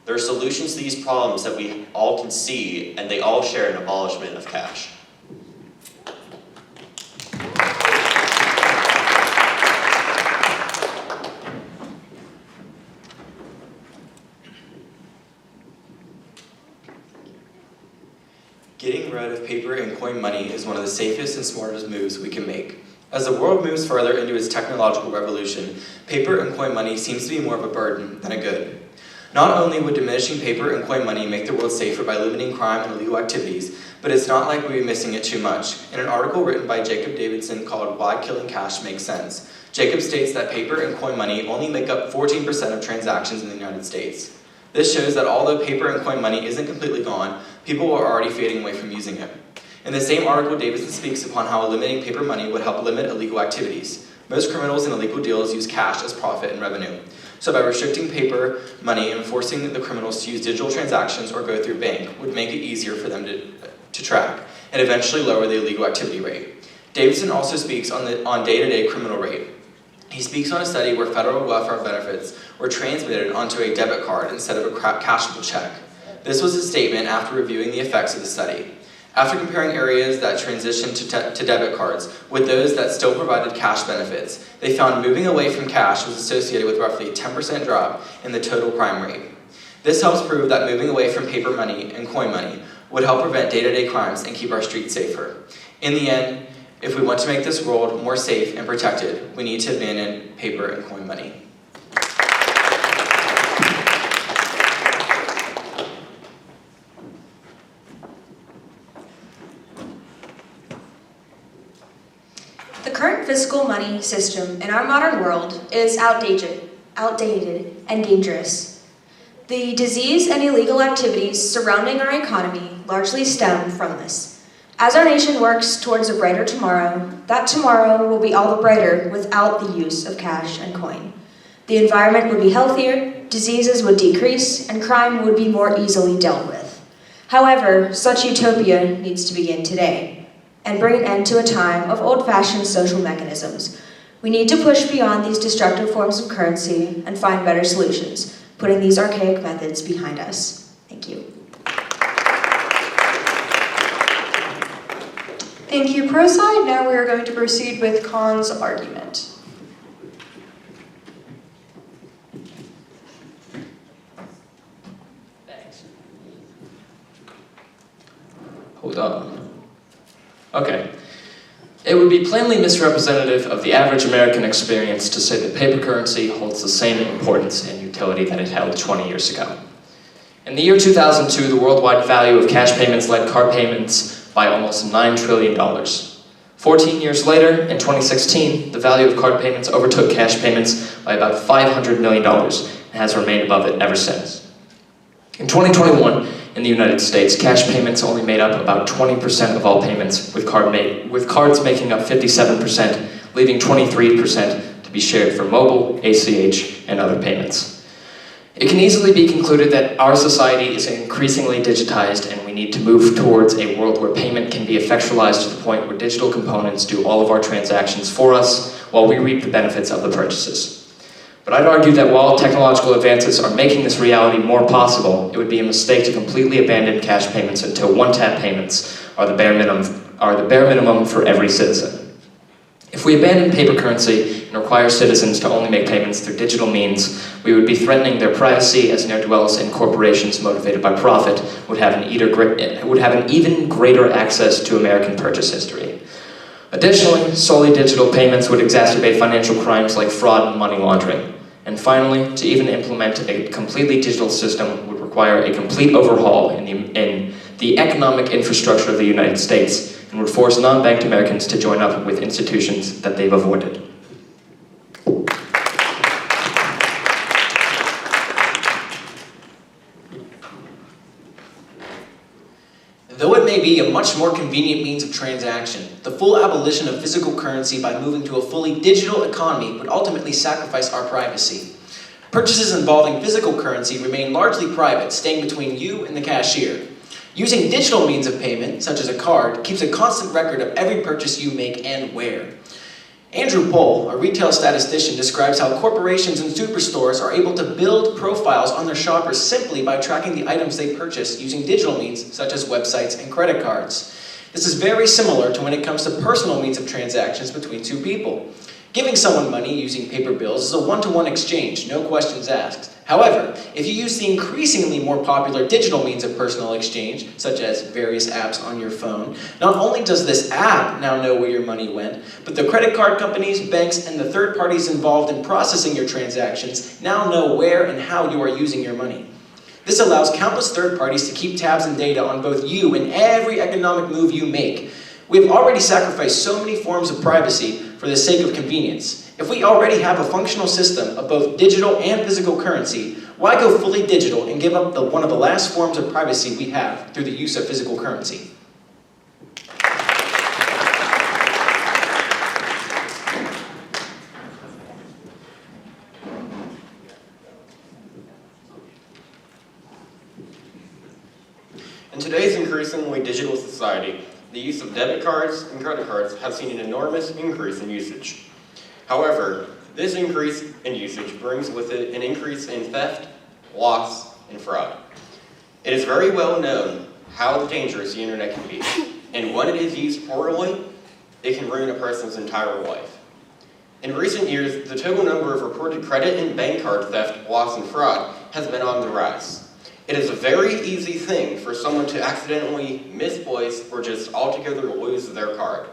Speaker 18: There are solutions to these problems that we all can see, and they all share an abolishment of cash.
Speaker 19: Getting rid of paper and coin money is one of the safest and smartest moves we can make. As the world moves further into its technological revolution, paper and coin money seems to be more of a burden than a good. Not only would diminishing paper and coin money make the world safer by limiting crime and illegal activities, but it's not like we'd be missing it too much. In an article written by Jacob Davidson called Why Killing Cash Makes Sense, Jacob states that paper and coin money only make up 14% of transactions in the United States. This shows that although paper and coin money isn't completely gone, people are already fading away from using it. In the same article, Davidson speaks upon how eliminating paper money would help limit illegal activities. Most criminals and illegal deals use cash as profit and revenue. So by restricting paper money and forcing the criminals to use digital transactions or go through bank would make it easier for them to track and eventually lower the illegal activity rate. Davidson also speaks on day-to-day criminal rate. He speaks on a study where federal welfare benefits were transmitted onto a debit card instead of a cashable check. This was a statement after reviewing the effects of the study. After comparing areas that transitioned to debit cards with those that still provided cash benefits, they found moving away from cash was associated with roughly a 10% drop in the total crime rate. This helps prove that moving away from paper money and coin money would help prevent day-to-day crimes and keep our streets safer. In the end, if we want to make this world more safe and protected, we need to abandon paper and coin money.
Speaker 5: The current fiscal money system in our modern world is outdated and dangerous. The disease and illegal activities surrounding our economy largely stem from this. As our nation works towards a brighter tomorrow, that tomorrow will be all the brighter without the use of cash and coin. The environment would be healthier, diseases would decrease, and crime would be more easily dealt with. However, such utopia needs to begin today and bring an end to a time of old-fashioned social mechanisms. We need to push beyond these destructive forms of currency and find better solutions, putting these archaic methods behind us. Thank you.
Speaker 1: Thank you, pro side. Now we are going to proceed with con's argument.
Speaker 20: Hold on. Okay. It would be plainly misrepresentative of the average American experience to say that paper currency holds the same importance and utility that it held 20 years ago. In the year 2002, the worldwide value of cash payments led card payments by almost $9 trillion. 14 years later, in 2016, the value of card payments overtook cash payments by about $500 million and has remained above it ever since. In 2021, in the United States, cash payments only made up about 20% of all payments, with cards making up 57%, leaving 23% to be shared for mobile, ACH, and other payments. It can easily be concluded that our society is increasingly digitized, and we need to move towards a world where payment can be effectualized to the point where digital components do all of our transactions for us, while we reap the benefits of the purchases. But I'd argue that while technological advances are making this reality more possible, it would be a mistake to completely abandon cash payments until one-tap payments are the bare minimum for every citizen. If we abandon paper currency and require citizens to only make payments through digital means, we would be threatening their privacy, as ne'er-do-wells and corporations motivated by profit would have an even greater access to American purchase history. Additionally, solely digital payments would exacerbate financial crimes like fraud and money laundering. And finally, to even implement a completely digital system would require a complete overhaul in the economic infrastructure of the United States, and would force non-banked Americans to join up with institutions that they've avoided.
Speaker 21: Though it may be a much more convenient means of transaction, the full abolition of physical currency by moving to a fully digital economy would ultimately sacrifice our privacy. Purchases involving physical currency remain largely private, staying between you and the cashier. Using digital means of payment, such as a card, keeps a constant record of every purchase you make and where. Andrew Pohl, a retail statistician, describes how corporations and superstores are able to build profiles on their shoppers simply by tracking the items they purchase using digital means such as websites and credit cards. This is very similar to when it comes to personal means of transactions between two people. Giving someone money using paper bills is a one-to-one exchange, no questions asked. However, if you use the increasingly more popular digital means of personal exchange, such as various apps on your phone, not only does this app now know where your money went, but the credit card companies, banks, and the third parties involved in processing your transactions now know where and how you are using your money. This allows countless third parties to keep tabs and data on both you and every economic move you make. We have already sacrificed so many forms of privacy for the sake of convenience. If we already have a functional system of both digital and physical currency, why go fully digital and give up one of the last forms of privacy we have through the use of physical currency?
Speaker 22: In today's increasingly digital society, the use of debit cards and credit cards have seen an enormous increase in usage. However, this increase in usage brings with it an increase in theft, loss, and fraud. It is very well known how dangerous the internet can be, and when it is used poorly, it can ruin a person's entire life. In recent years, the total number of reported credit and bank card theft, loss, and fraud has been on the rise. It is a very easy thing for someone to accidentally misplace or just altogether lose their card.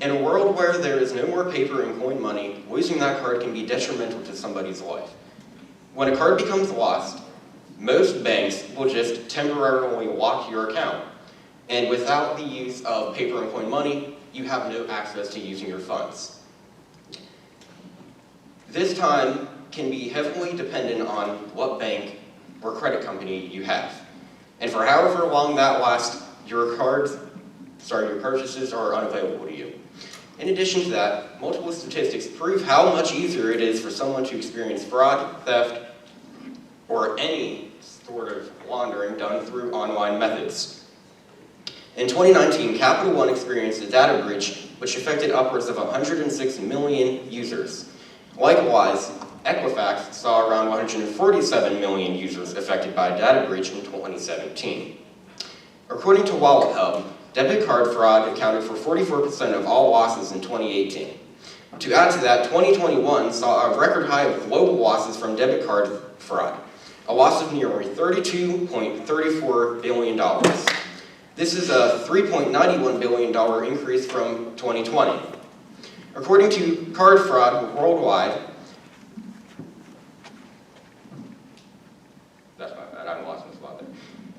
Speaker 22: In a world where there is no more paper and coin money, losing that card can be detrimental to somebody's life. When a card becomes lost, most banks will just temporarily lock your account. And without the use of paper and coin money, you have no access to using your funds. This time can be heavily dependent on what bank or credit company you have. And for however long that lasts, your purchases are unavailable to you. In addition to that, multiple statistics prove how much easier it is for someone to experience fraud, theft, or any sort of laundering done through online methods. In 2019, Capital One experienced a data breach which affected upwards of 106 million users. Likewise, Equifax saw around 147 million users affected by a data breach in 2017. According to Wallet Hub, debit card fraud accounted for 44% of all losses in 2018. To add to that, 2021 saw a record high of global losses from debit card fraud, a loss of nearly $32.34 billion. This is a $3.91 billion increase from 2020. According to card fraud worldwide, that's my bad, I lost my spot there.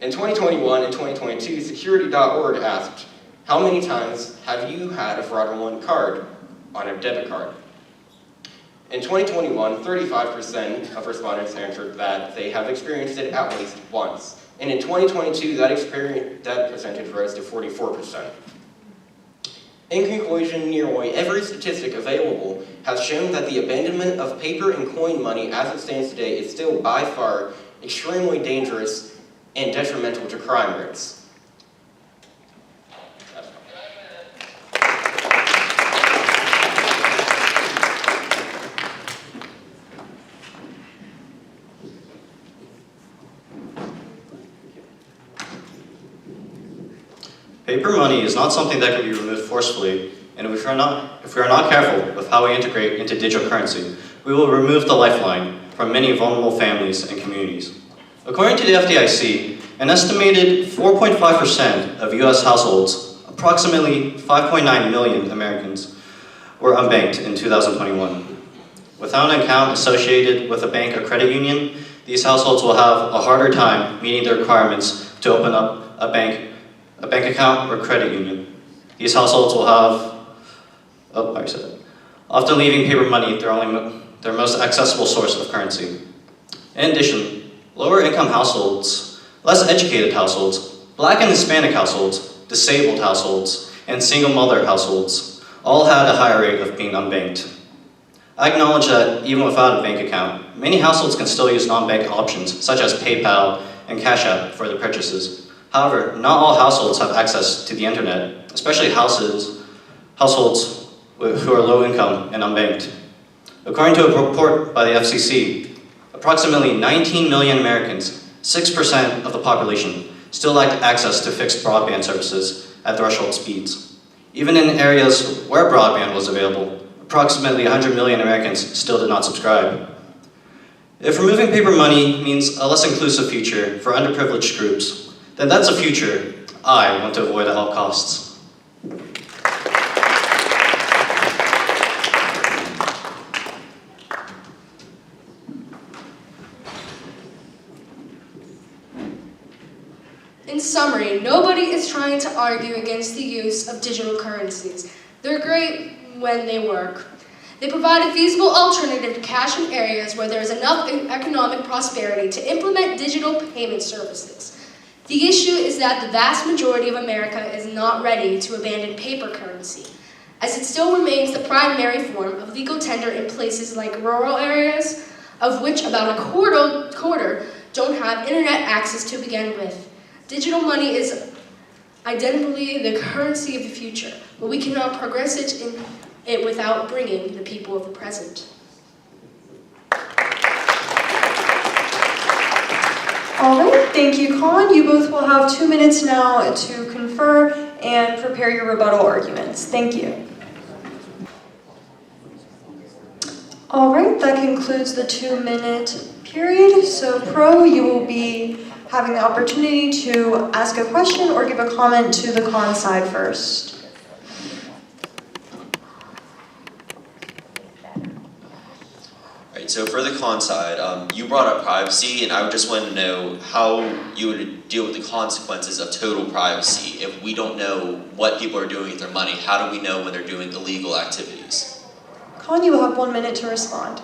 Speaker 22: In 2021 and 2022, Security.org asked, how many times have you had a fraudulent card on a debit card? In 2021, 35% of respondents answered that they have experienced it at least once. And in 2022, that percentage rose to 44%. In conclusion, nearly every statistic available has shown that the abandonment of paper and coin money as it stands today is still by far extremely dangerous and detrimental to crime rates.
Speaker 8: Paper money is not something that can be removed forcefully, and if we are not careful with how we integrate into digital currency, we will remove the lifeline from many vulnerable families and communities. According to the FDIC, an estimated 4.5% of US households, approximately 5.9 million Americans, were unbanked in 2021. Without an account associated with a bank or credit union, these households will have a harder time meeting the requirements to open up a bank account or credit union. These households will have, often leaving paper money their most accessible source of currency. In addition, lower income households, less educated households, Black and Hispanic households, disabled households, and single mother households all had a higher rate of being unbanked. I acknowledge that even without a bank account, many households can still use non-bank options such as PayPal and Cash App for their purchases. However, not all households have access to the internet, especially households who are low income and unbanked. According to a report by the FCC, approximately 19 million Americans, 6% of the population, still lacked access to fixed broadband services at threshold speeds. Even in areas where broadband was available, approximately 100 million Americans still did not subscribe. If removing paper money means a less inclusive future for underprivileged groups, then that's a future I want to avoid at all costs.
Speaker 4: In summary, nobody is trying to argue against the use of digital currencies. They're great when they work. They provide a feasible alternative to cash in areas where there is enough economic prosperity to implement digital payment services. The issue is that the vast majority of America is not ready to abandon paper currency, as it still remains the primary form of legal tender in places like rural areas, of which about a quarter don't have internet access to begin with. Digital money is identically the currency of the future, but we cannot progress it without bringing the people of the present.
Speaker 1: All right, thank you, Colin. You both will have 2 minutes now to confer and prepare your rebuttal arguments. Thank you. All right, that concludes the 2-minute period. So Pro, you will be having the opportunity to ask a question or give a comment to the con side first.
Speaker 18: Right, so for the con side, you brought up privacy, and I just wanted to know how you would deal with the consequences of total privacy. If we don't know what people are doing with their money, how do we know when they're doing illegal activities?
Speaker 1: Con, you will have 1 minute to respond.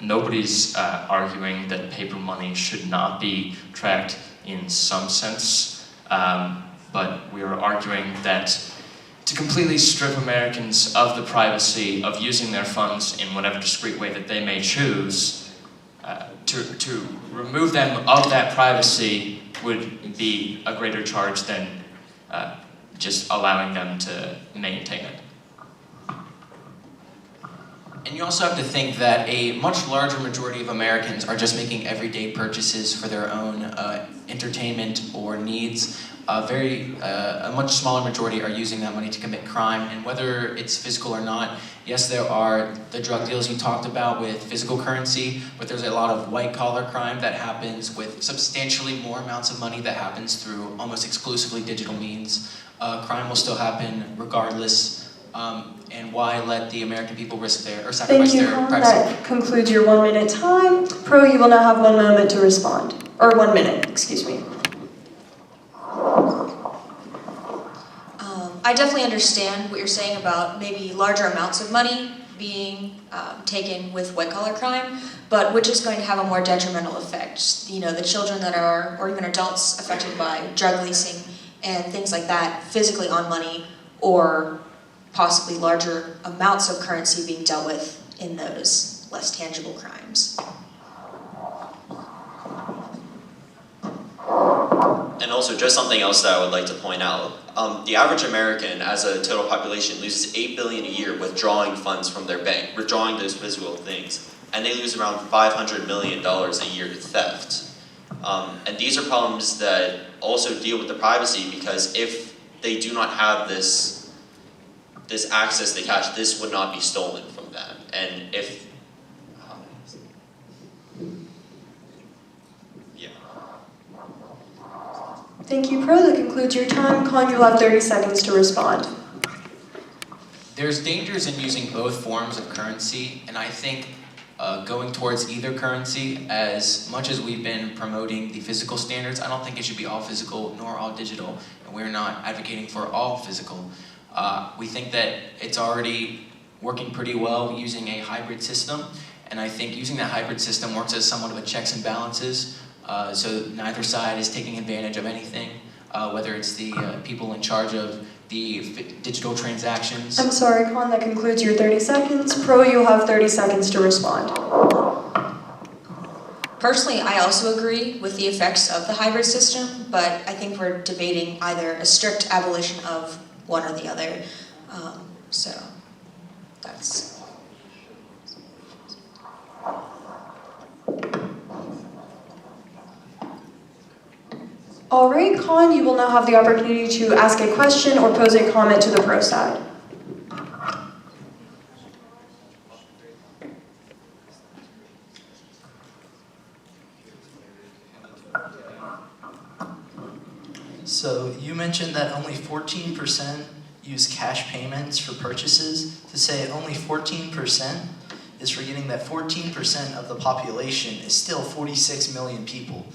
Speaker 20: Nobody's arguing that paper money should not be tracked in some sense, but we are arguing that to completely strip Americans of the privacy of using their funds in whatever discrete way that they may choose, to remove them of that privacy would be a greater charge than just allowing them to maintain it.
Speaker 21: And you also have to think that a much larger majority of Americans are just making everyday purchases for their own entertainment or needs. A much smaller majority are using that money to commit crime, and whether it's physical or not, yes, there are the drug deals you talked about with physical currency, but there's a lot of white-collar crime that happens with substantially more amounts of money that happens through almost exclusively digital means. Crime will still happen regardless. And why let the American people risk their, or sacrifice their privacy?
Speaker 1: Thank you, Colin. That concludes your 1 minute time. Pro, you will now have 1 moment to respond. Or 1 minute, excuse me.
Speaker 11: I definitely understand what you're saying about maybe larger amounts of money being taken with white-collar crime, but which is going to have a more detrimental effect. You know, the children that are, or even adults affected by drug leasing and things like that, physically on money, or possibly larger amounts of currency being dealt with in those less tangible crimes.
Speaker 18: And also, just something else that I would like to point out. The average American, as a total population, loses $8 billion a year withdrawing funds from their bank, withdrawing those physical things. And they lose around $500 million a year to theft. And these are problems that also deal with the privacy, because if they do not have this access to cash, this would not be stolen from them. And if
Speaker 1: Thank you, Pro. That concludes your time. Con, you'll have 30 seconds to respond.
Speaker 21: There's dangers in using both forms of currency, and I think going towards either currency, as much as we've been promoting the physical standards, I don't think it should be all physical nor all digital, and we're not advocating for all physical. We think that it's already working pretty well using a hybrid system, and I think using that hybrid system works as somewhat of a checks and balances, so neither side is taking advantage of anything, whether it's the people in charge of the digital transactions.
Speaker 1: I'm sorry, Con, that concludes your 30 seconds. Pro, you'll have 30 seconds to respond.
Speaker 11: Personally, I also agree with the effects of the hybrid system, but I think we're debating either a strict abolition of one or the other. So that's...
Speaker 1: All right, Con, you will now have the opportunity to ask a question or pose a comment to the pro side.
Speaker 12: So you mentioned that only 14% use cash payments for purchases. To say only 14% is forgetting that 14% of the population is still 46 million people.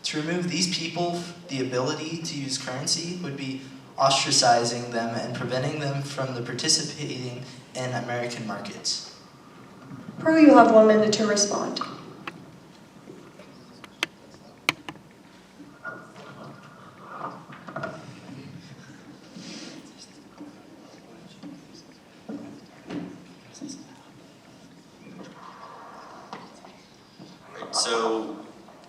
Speaker 12: To remove these people, the ability to use currency would be ostracizing them and preventing them from participating in American markets.
Speaker 1: Pro, you'll have 1 minute to respond.
Speaker 18: So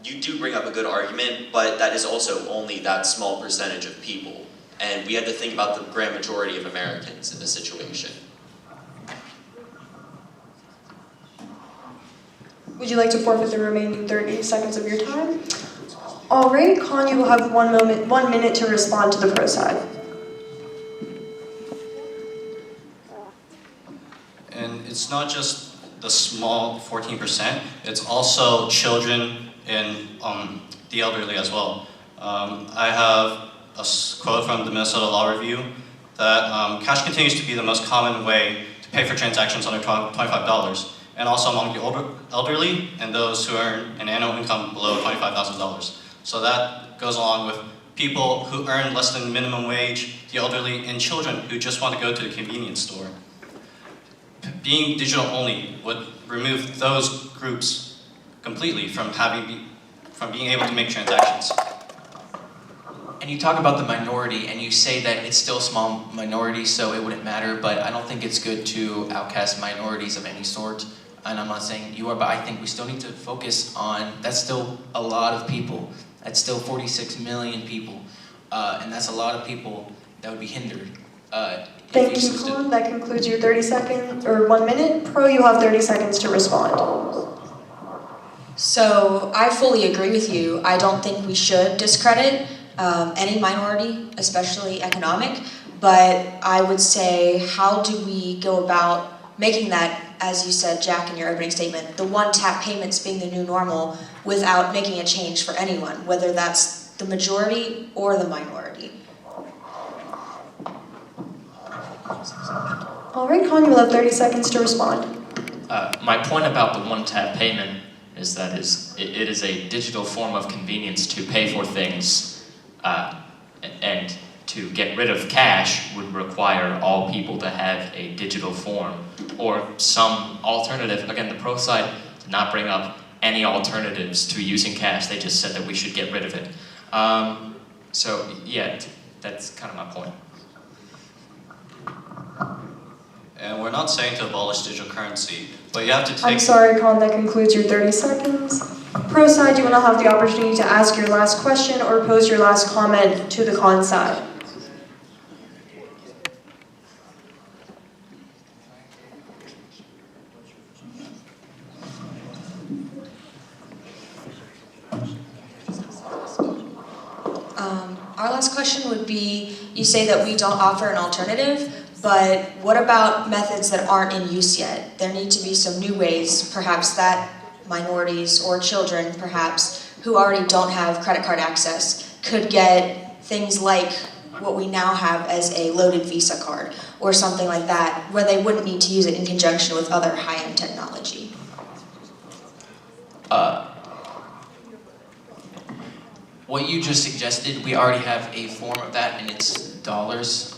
Speaker 18: you do bring up a good argument, but that is also only that small percentage of people. And we have to think about the grand majority of Americans in this situation.
Speaker 1: Would you like to forfeit the remaining 30 seconds of your time? All right, Con, you will have 1 minute to respond to the pro side.
Speaker 8: And it's not just the small 14%, it's also children and the elderly as well. I have a quote from the Minnesota Law Review that cash continues to be the most common way to pay for transactions under $25, and also among the elderly and those who earn an annual income below $25,000. So that goes along with people who earn less than minimum wage, the elderly, and children who just want to go to the convenience store. Being digital only would remove those groups completely from being able to make transactions.
Speaker 21: And you talk about the minority, and you say that it's still a small minority, so it wouldn't matter, but I don't think it's good to outcast minorities of any sort. And I'm not saying you are, but I think we still need to focus on, that's still a lot of people. That's still 46 million people. And that's a lot of people that would be hindered.
Speaker 1: Thank you, Con. That concludes your 30 seconds, or 1 minute. Pro, you'll have 30 seconds to respond.
Speaker 11: So I fully agree with you. I don't think we should discredit any minority, especially economic, but I would say, how do we go about making that, as you said, Jack, in your opening statement, the one-tap payments being the new normal without making a change for anyone, whether that's the majority or the minority?
Speaker 1: All right, Con, you'll have 30 seconds to respond.
Speaker 20: My point about the one-tap payment is that it is a digital form of convenience to pay for things and to get rid of cash would require all people to have a digital form or some alternative. Again, the pro side did not bring up any alternatives to using cash. They just said that we should get rid of it. So yeah, that's kind of my point.
Speaker 8: And we're not saying to abolish digital currency, but you have to take...
Speaker 1: I'm sorry, Colin, that concludes your 30 seconds. Pro side, you will now have the opportunity to ask your last question or pose your last comment to the con side.
Speaker 11: Our last question would be, you say that we don't offer an alternative, but what about methods that aren't in use yet? There need to be some new ways, perhaps that minorities or children, perhaps, who already don't have credit card access could get things like what we now have as a loaded Visa card or something like that, where they wouldn't need to use it in conjunction with other high-end technology.
Speaker 21: What you just suggested, we already have a form of that, and it's dollars.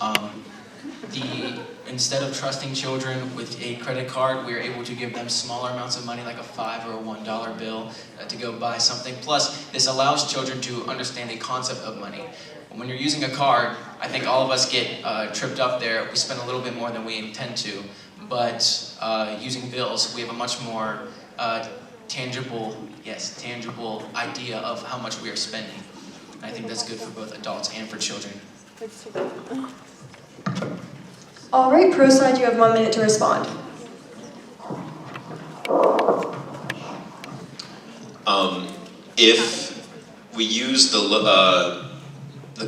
Speaker 21: Instead of trusting children with a credit card, we're able to give them smaller amounts of money, like a $5 or a $1 bill, to go buy something. Plus, this allows children to understand the concept of money. When you're using a card, I think all of us get tripped up there. We spend a little bit more than we intend to, but using bills, we have a much more tangible idea of how much we are spending. And I think that's good for both adults and for children.
Speaker 1: All right, pro side, you have 1 minute to respond.
Speaker 17: If we use the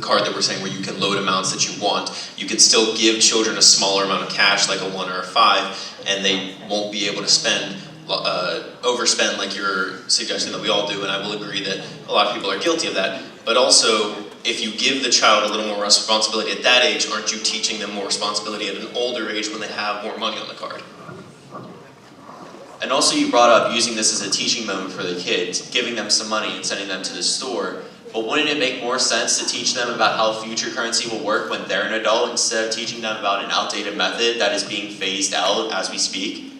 Speaker 17: card that we're saying where you can load amounts that you want, you can still give children a smaller amount of cash, like a 1 or a 5, and they won't be able to spend overspend like you're suggesting that we all do, and I will agree that a lot of people are guilty of that. But also, if you give the child a little more responsibility at that age, aren't you teaching them more responsibility at an older age when they have more money on the card?
Speaker 18: And also you brought up using this as a teaching moment for the kids, giving them some money and sending them to the store. But wouldn't it make more sense to teach them about how future currency will work when they're an adult instead of teaching them about an outdated method that is being phased out as we speak?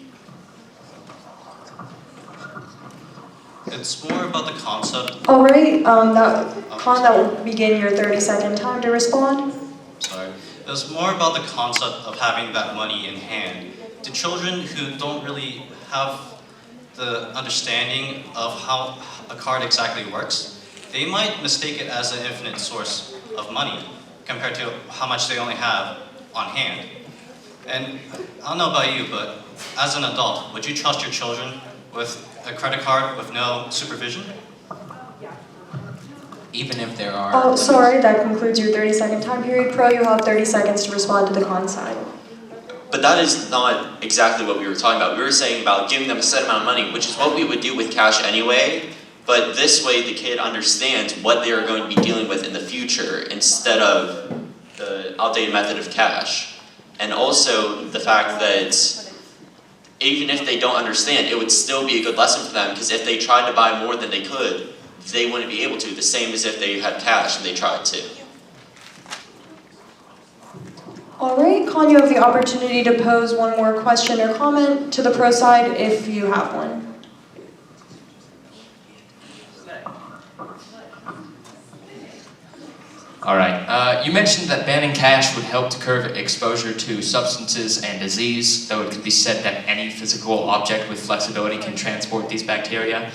Speaker 8: It's more about the concept.
Speaker 1: All right, that will begin your 30-second time to respond.
Speaker 8: Sorry. It's more about the concept of having that money in hand. To children who don't really have the understanding of how a card exactly works, they might mistake it as an infinite source of money compared to how much they only have on hand. And I don't know about you, but as an adult, would you trust your children with a credit card with no supervision?
Speaker 21: Even if there are...
Speaker 1: Oh, sorry, that concludes your 30-second time period. Pro, you have 30 seconds to respond to the con side.
Speaker 18: But that is not exactly what we were talking about. We were saying about giving them a set amount of money, which is what we would do with cash anyway, but this way the kid understands what they are going to be dealing with in the future instead of the outdated method of cash. And also the fact that even if they don't understand, it would still be a good lesson for them, because if they tried to buy more than they could, they wouldn't be able to, the same as if they had cash and they tried to.
Speaker 1: All right, Con, you have the opportunity to pose one more question or comment to the pro side if you have one.
Speaker 20: All right, you mentioned that banning cash would help to curb exposure to substances and disease, though it could be said that any physical object with flexibility can transport these bacteria.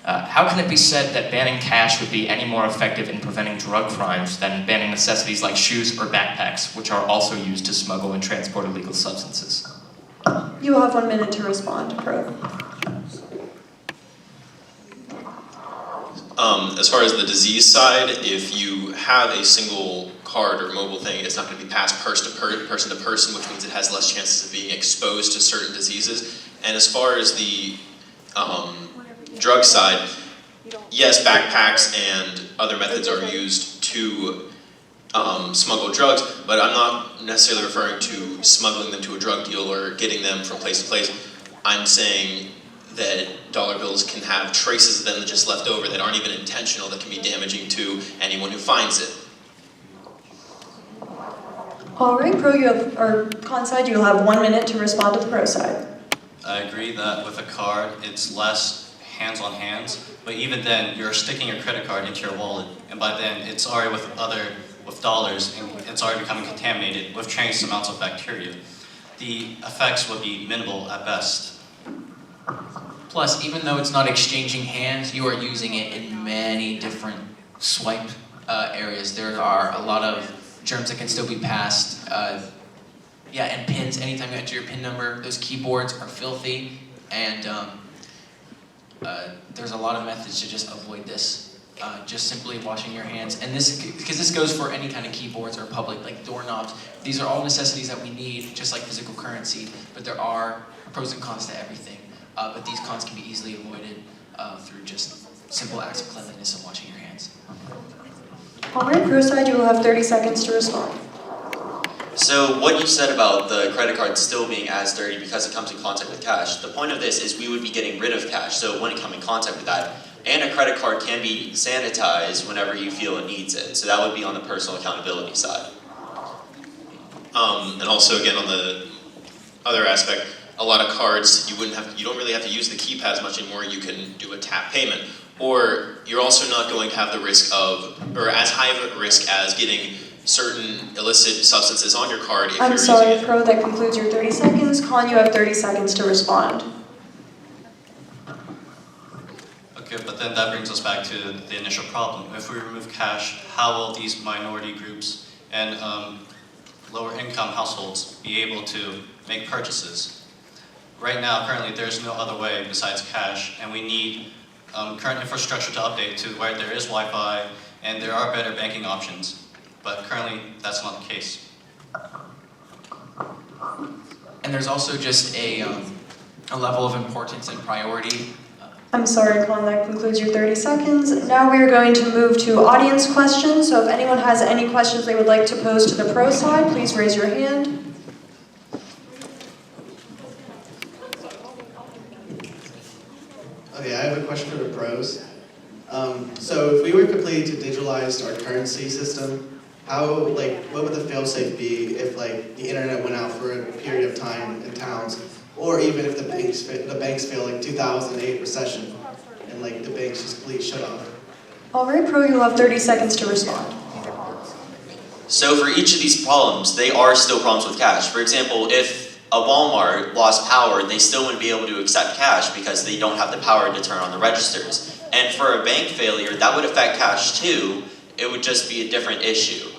Speaker 20: How can it be said that banning cash would be any more effective in preventing drug crimes than banning necessities like shoes or backpacks, which are also used to smuggle and transport illegal substances?
Speaker 1: You have 1 minute to respond, Pro.
Speaker 17: As far as the disease side, if you have a single card or mobile thing, it's not going to be passed person to person, which means it has less chances of being exposed to certain diseases. And as far as the drug side, yes, backpacks and other methods are used to smuggle drugs, but I'm not necessarily referring to smuggling them to a drug deal or getting them from place to place. I'm saying that dollar bills can have traces of them that just left over that aren't even intentional, that can be damaging to anyone who finds it.
Speaker 1: All right, pro, you have, or con side, you'll have 1 minute to respond to the pro side.
Speaker 8: I agree that with a card, it's less hands on hands, but even then, you're sticking your credit card into your wallet, and by then, it's already with dollars, and it's already becoming contaminated with trace amounts of bacteria. The effects would be minimal at best.
Speaker 7: Plus, even though it's not exchanging hands, you are using it in many different swipe areas. There are a lot of germs that can still be passed. And pins, anytime you enter your pin number, those keyboards are filthy, and there's a lot of methods to just avoid this. Just simply washing your hands, and because this goes for any kind of keyboards or public, like doorknobs. These are all necessities that we need, just like physical currency, but there are pros and cons to everything. But these cons can be easily avoided through just simple acts of cleanliness and washing your hands.
Speaker 1: All right, pro side, you will have 30 seconds to respond.
Speaker 18: So what you said about the credit card still being as dirty because it comes in contact with cash, the point of this is we would be getting rid of cash, so it wouldn't come in contact with that. And a credit card can be sanitized whenever you feel it needs it, so that would be on the personal accountability side.
Speaker 17: And also again on the other aspect, a lot of cards you don't really have to use the keypad as much anymore. You can do a tap payment, or you're also not going to have the risk of, or as high of a risk as getting certain illicit substances on your card if
Speaker 1: I'm
Speaker 17: you're
Speaker 1: sorry,
Speaker 17: using it.
Speaker 1: pro, that concludes your 30 seconds. Con, you have 30 seconds to respond.
Speaker 8: Okay, but then that brings us back to the initial problem. If we remove cash, how will these minority groups and lower income households be able to make purchases? Right now, currently, there's no other way besides cash, and we need current infrastructure to update to where there is Wi-Fi and there are better banking options. But currently, that's not the case.
Speaker 7: And there's also just a level of importance and priority.
Speaker 1: I'm sorry, Con, that concludes your 30 seconds. Now we are going to move to audience questions. So if anyone has any questions they would like to pose to the pro side, please raise your hand.
Speaker 10: Okay, I have a question for the pros. So if we were completely to digitalize our currency system, what would the fail-safe be if the internet went out for a period of time in towns, or even if the banks fail, like 2008 recession, and the banks just completely shut off?
Speaker 1: All right, pro, you'll have 30 seconds to respond.
Speaker 18: So for each of these problems, they are still problems with cash. For example, if a Walmart lost power, they still wouldn't be able to accept cash because they don't have the power to turn on the registers. And for a bank failure, that would affect cash too. It would just be a different issue.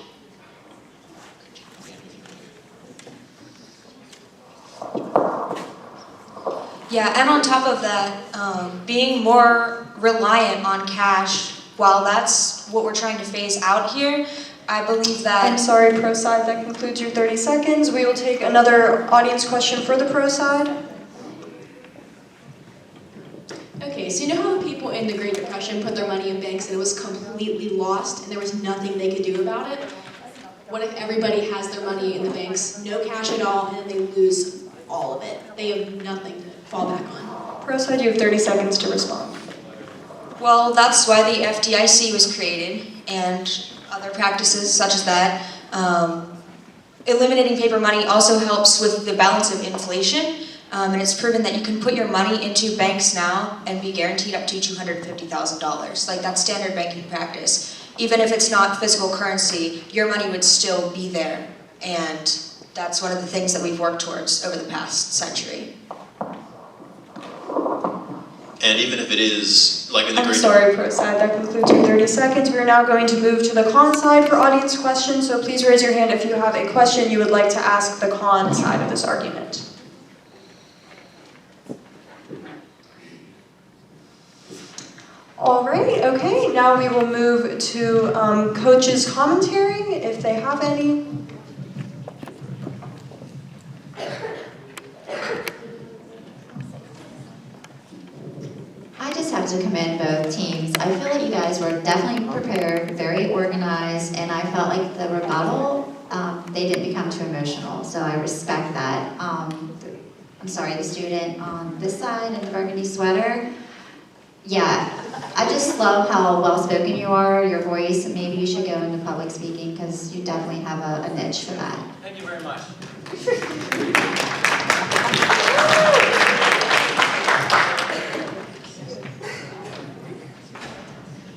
Speaker 11: Yeah, and on top of that, being more reliant on cash, while that's what we're trying to phase out here, I believe that...
Speaker 1: I'm sorry, pro side, that concludes your 30 seconds. We will take another audience question for the pro side.
Speaker 2: Okay, so you know how the people in the Great Depression put their money in banks and it was completely lost and there was nothing they could do about it? What if everybody has their money in the banks, no cash at all, and they lose all of it? They have nothing to fall back on.
Speaker 1: Pro side, you have 30 seconds to respond.
Speaker 11: Well, that's why the FDIC was created, and other practices such as that. Eliminating paper money also helps with the balance of inflation, and it's proven that you can put your money into banks now and be guaranteed up to $250,000. That's standard banking practice. Even if it's not physical currency, your money would still be there, and that's one of the things that we've worked towards over the past century.
Speaker 17: And even if it is in the
Speaker 1: I'm sorry, pro side, that concludes your 30 seconds. We are now going to move to the con side for audience questions, so please raise your hand if you have a question you would like to ask the con side of this argument. All right, okay, now we will move to coaches' commentary, if they have any.
Speaker 23: I just have to commend both teams. I feel like you guys were definitely prepared, very organized, and I felt like the rebuttal, they didn't become too emotional, so I respect that. I'm sorry, the student on this side in the burgundy sweater, yeah, I just just love how well-spoken you are, your voice, and maybe you should go into public speaking because you definitely have a niche for that.
Speaker 21: Thank you very much.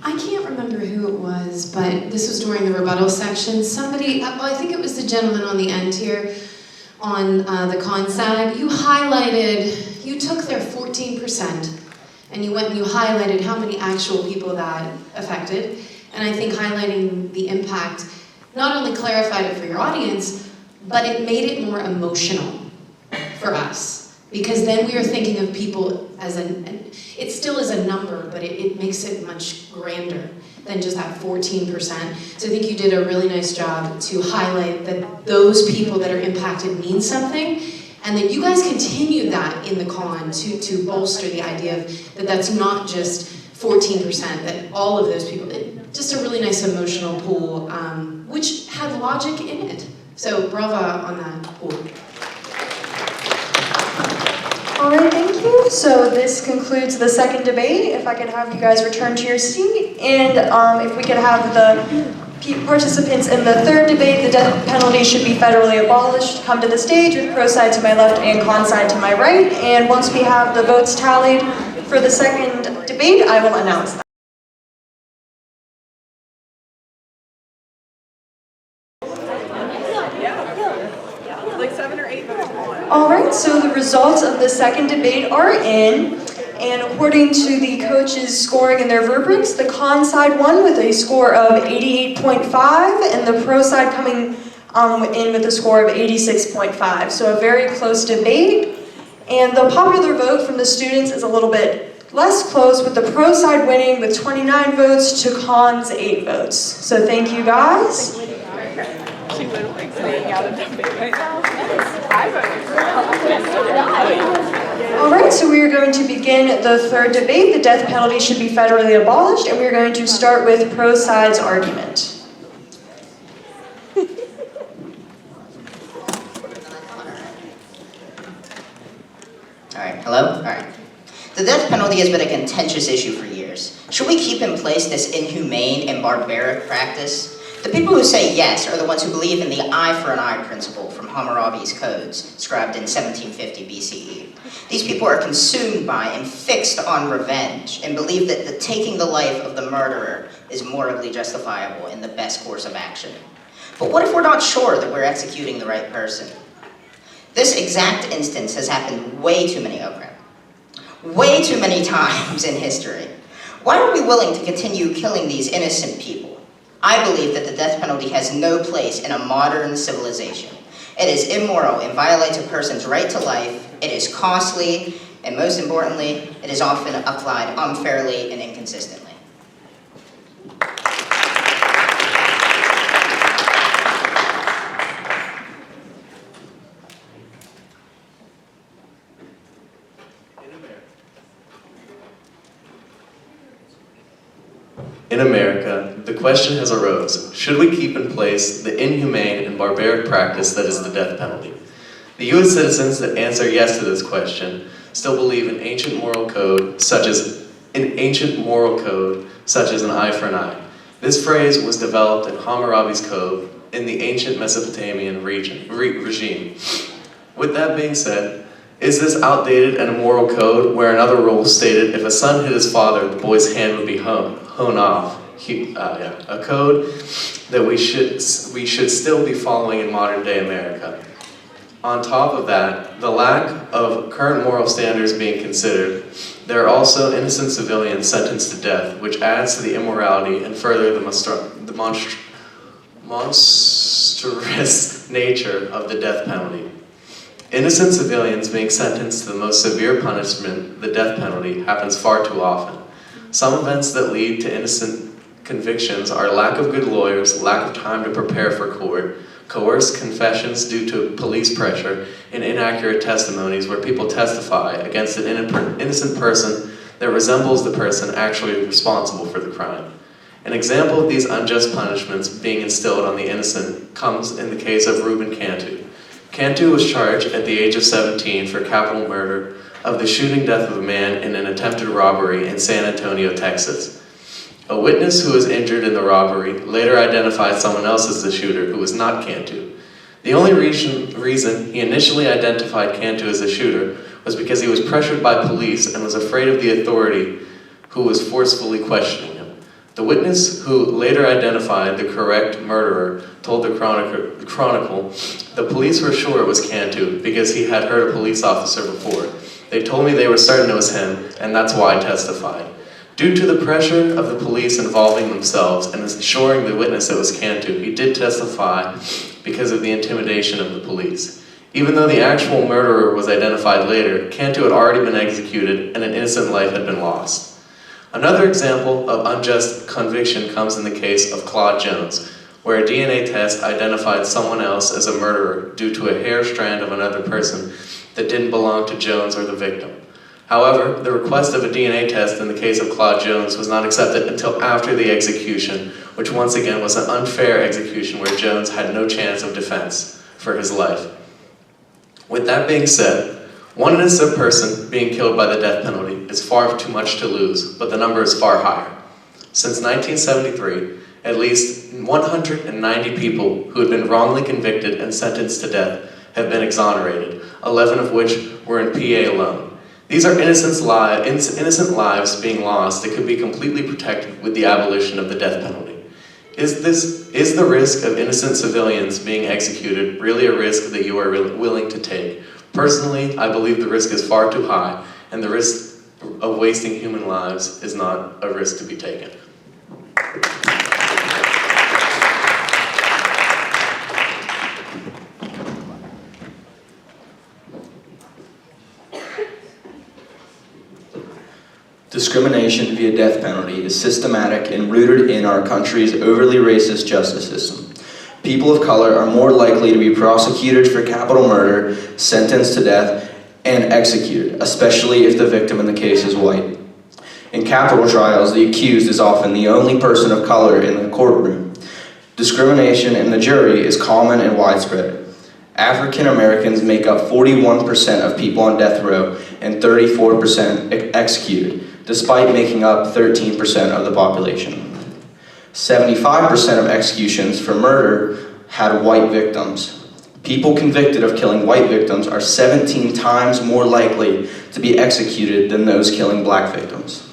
Speaker 15: I can't remember who it was, but this was during the rebuttal section. Somebody, I think it was the gentleman on the end here, on the con side, you took their 14% and you went and you highlighted how many actual people that affected. And I think highlighting the impact not only clarified it for your audience, but it made it more emotional for us. Because then we were thinking of people as it still is a number, but it makes it much grander than just that 14%. So I think you did a really nice job to highlight that those people that are impacted mean something, and that you guys continued that in the con to bolster the idea of that's not just 14%, that all of those people, just a really nice emotional pool, which had logic in it. So brava on that pool.
Speaker 1: All right, thank you. So this concludes the second debate. If I could have you guys return to your seat, and if we could have the participants in the third debate, the death penalty should be federally abolished, come to the stage with pro side to my left and con side to my right. And once we have the votes tallied for the second debate, I will announce that.
Speaker 6: Like 7 or 8 votes.
Speaker 1: All right, so the results of the second debate are in, and according to the coaches' scoring in their rubrics, the con side won with a score of 88.5, and the pro side coming in with a score of 86.5. So a very close debate, and the popular vote from the students is a little bit less close, with the pro side winning with 29 votes to con's 8 votes. So thank you guys.
Speaker 6: She would like staying out of debate right now.
Speaker 1: All right, so we are going to begin the third debate. The death penalty should be federally abolished, and we are going to start with pro side's argument.
Speaker 13: Alright, hello? Alright. The death penalty has been a contentious issue for years. Should we keep in place this inhumane and barbaric practice? The people who say yes are the ones who believe in the eye for an eye principle from Hammurabi's codes, scribed in 1750 BCE. These people are consumed by and fixed on revenge, and believe that taking the life of the murderer is morally justifiable and the best course of action. But what if we're not sure that we're executing the right person? This exact instance has happened way too many times in history. Why are we willing to continue killing these innocent people? I believe that the death penalty has no place in a modern civilization. It is immoral and violates a person's right to life. It is costly, and most importantly, it is often applied unfairly and inconsistently.
Speaker 14: In America, the question has arose, should we keep in place the inhumane and barbaric practice that is the death penalty? The U.S. citizens that answer yes to this question still believe in ancient moral code, such as an eye for an eye. This phrase was developed in Hammurabi's code in the ancient Mesopotamian regime. With that being said, is this outdated and immoral code where another rule stated if a son hit his father, the boy's hand would be hewn off? A code that we should still be following in modern day America. On top of that, the lack of current moral standards being considered, there are also innocent civilians sentenced to death, which adds to the immorality and further the monstrous nature of the death penalty. Innocent civilians being sentenced to the most severe punishment, the death penalty, happens far too often. Some events that lead to innocent convictions are lack of good lawyers, lack of time to prepare for court, coerced confessions due to police pressure, and inaccurate testimonies where people testify against an innocent person that resembles the person actually responsible for the crime. An example of these unjust punishments being instilled on the innocent comes in the case of Reuben Cantu. Cantu was charged at the age of 17 for capital murder of the shooting death of a man in an attempted robbery in San Antonio, Texas. A witness who was injured in the robbery later identified someone else as the shooter who was not Cantu. The only reason he initially identified Cantu as the shooter was because he was pressured by police and was afraid of the authority who was forcefully questioning him. The witness who later identified the correct murderer told the Chronicle, "The police were sure it was Cantu because he had heard a police officer before. They told me they were certain it was him, and that's why I testified." Due to the pressure of the police involving themselves and assuring the witness it was Cantu, he did testify because of the intimidation of the police. Even though the actual murderer was identified later, Cantu had already been executed and an innocent life had been lost. Another example of unjust conviction comes in the case of Claude Jones, where a DNA test identified someone else as a murderer due to a hair strand of another person that didn't belong to Jones or the victim. However, the request of a DNA test in the case of Claude Jones was not accepted until after the execution, which once again was an unfair execution where Jones had no chance of defense for his life. With that being said, one innocent person being killed by the death penalty is far too much to lose, but the number is far higher. Since 1973, at least 190 people who had been wrongly convicted and sentenced to death have been exonerated, 11 of which were in PA alone. These are innocent lives being lost that could be completely protected with the abolition of the death penalty. Is the risk of innocent civilians being executed really a risk that you are willing to take? Personally, I believe the risk is far too high, and the risk of wasting human lives is not a risk to be taken.
Speaker 19: Discrimination via death penalty is systematic and rooted in our country's overly racist justice system. People of color are more likely to be prosecuted for capital murder, sentenced to death, and executed, especially if the victim in the case is white. In capital trials, the accused is often the only person of color in the courtroom. Discrimination in the jury is common and widespread. African Americans make up 41% of people on death row and 34% executed, despite making up 13% of the population. 75% of executions for murder had white victims. People convicted of killing white victims are 17 times more likely to be executed than those killing black victims.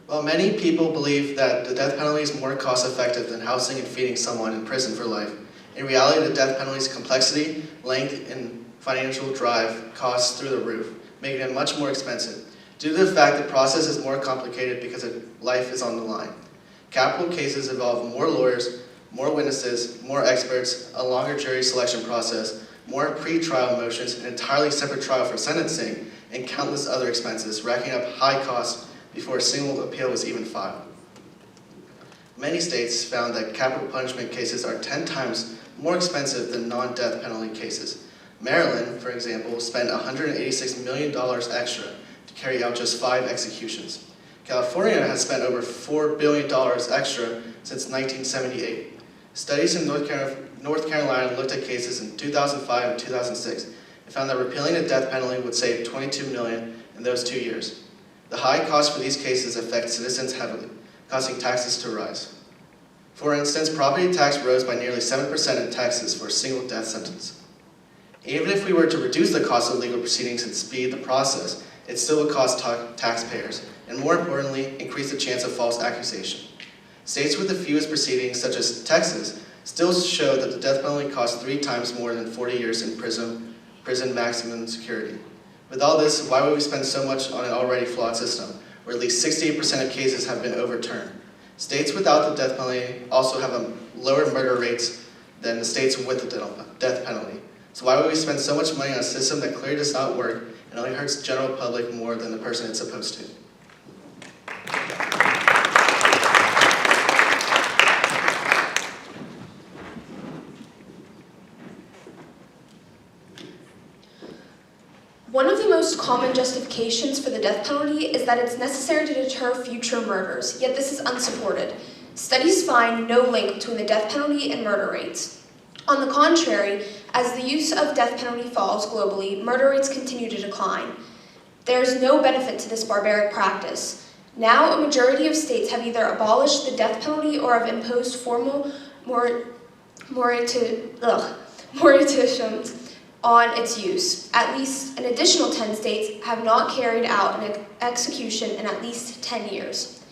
Speaker 10: While many people believe that the death penalty is more cost-effective than housing and feeding someone in prison for life, in reality, the death penalty's complexity, length, and financial drive costs through the roof, making it much more expensive, due to the fact the process is more complicated because life is on the line. Capital cases involve more lawyers, more witnesses, more experts, a longer jury selection process, more pre-trial motions, an entirely separate trial for sentencing, and countless other expenses, racking up high costs before a single appeal was even filed. Many states found that capital punishment cases are 10 times more expensive than non-death penalty cases. Maryland, for example, spent $186 million extra to carry out just 5 executions. California has spent over $4 billion extra since 1978. Studies in North Carolina looked at cases in 2005 and 2006 and found that repealing the death penalty would save $22 million in those 2 years. The high cost for these cases affect citizens heavily, causing taxes to rise. For instance, property tax rose by nearly 7% in Texas for a single death sentence. Even if we were to reduce the cost of legal proceedings and speed the process, it still would cost taxpayers, and more importantly, increase the chance of false accusation. States with the fewest proceedings, such as Texas, still show that the death penalty costs 3 times more than 40 years in prison maximum security. With all this, why would we spend so much on an already flawed system, where at least 68% of cases have been overturned? States without the death penalty also have lower murder rates than the states with the death penalty. So why would we spend so much money on a system that clearly does not work and only hurts the general public more than the person it's supposed to?
Speaker 2: One of the most common justifications for the death penalty is that it's necessary to deter future murders, yet this is unsupported. Studies find no link between the death penalty and murder rates. On the contrary, as the use of death penalty falls globally, murder rates continue to decline. There is no benefit to this barbaric practice. Now, a majority of states have either abolished the death penalty or have imposed formal moratoriums on its use. At least an additional 10 states have not carried out an execution in at least 10 years.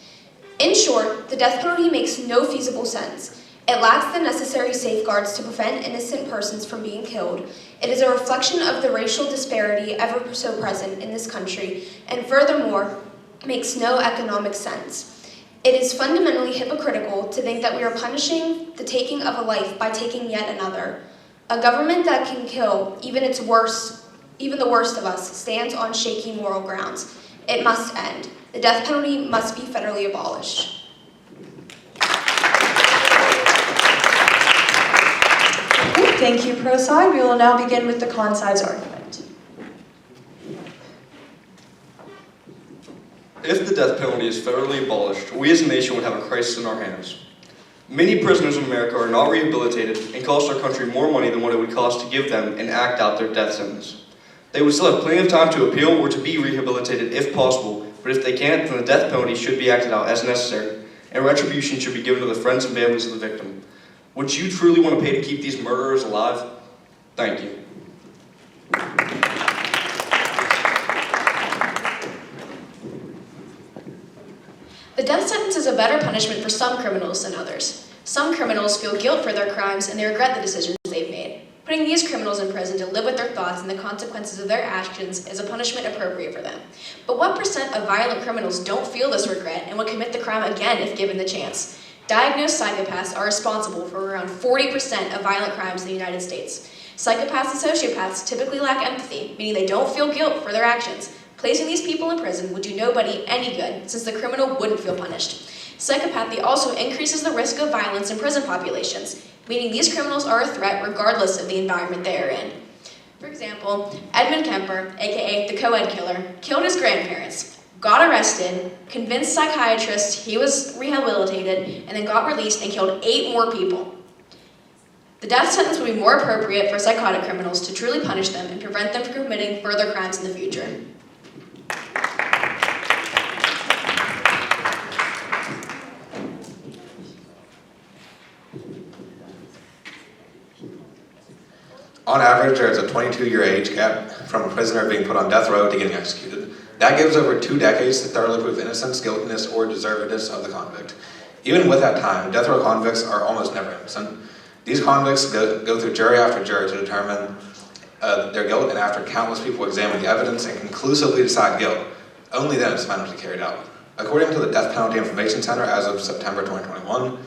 Speaker 2: In short, the death penalty makes no feasible sense. It lacks the necessary safeguards to prevent innocent persons from being killed. It is a reflection of the racial disparity ever so present in this country, and furthermore, makes no economic sense. It is fundamentally hypocritical to think that we are punishing the taking of a life by taking yet another. A government that can kill even the worst of us stands on shaky moral grounds. It must end. The death penalty must be federally abolished.
Speaker 1: Thank you, pro side. We will now begin with the con side's argument.
Speaker 3: If the death penalty is federally abolished, we as a nation would have a crisis in our hands. Many prisoners in America are not rehabilitated and cost our country more money than what it would cost to give them and act out their death sentence. They would still have plenty of time to appeal or to be rehabilitated if possible, but if they can't, then the death penalty should be acted out as necessary, and retribution should be given to the friends and families of the victim. Would you truly want to pay to keep these murderers alive? Thank you.
Speaker 2: The death sentence is a better punishment for some criminals than others. Some criminals feel guilt for their crimes and they regret the decisions they've made. Putting these criminals in prison to live with their thoughts and the consequences of their actions is a punishment appropriate for them. But what % of violent criminals don't feel this regret and would commit the crime again if given the chance? Diagnosed psychopaths are responsible for around 40% of violent crimes in the United States. Psychopaths and sociopaths typically lack empathy, meaning they don't feel guilt for their actions. Placing these people in prison would do nobody any good, since the criminal wouldn't feel punished. Psychopathy also increases the risk of violence in prison populations, meaning these criminals are a threat regardless of the environment they are in. For example, Edmund Kemper, aka the co-ed killer, killed his grandparents, got arrested, convinced psychiatrists he was rehabilitated, and then got released and killed 8 more people. The death sentence would be more appropriate for psychotic criminals to truly punish them and prevent them from committing further crimes in the future.
Speaker 9: On average, there is a 22-year age gap from a prisoner being put on death row to getting executed. That gives over 2 decades to thoroughly prove innocence, guiltiness, or deservedness of the convict. Even with that time, death row convicts are almost never innocent. These convicts go through jury after jury to determine their guilt, and after countless people examine the evidence and conclusively decide guilt, only then is the penalty carried out. According to the Death Penalty Information Center, as of September 2021,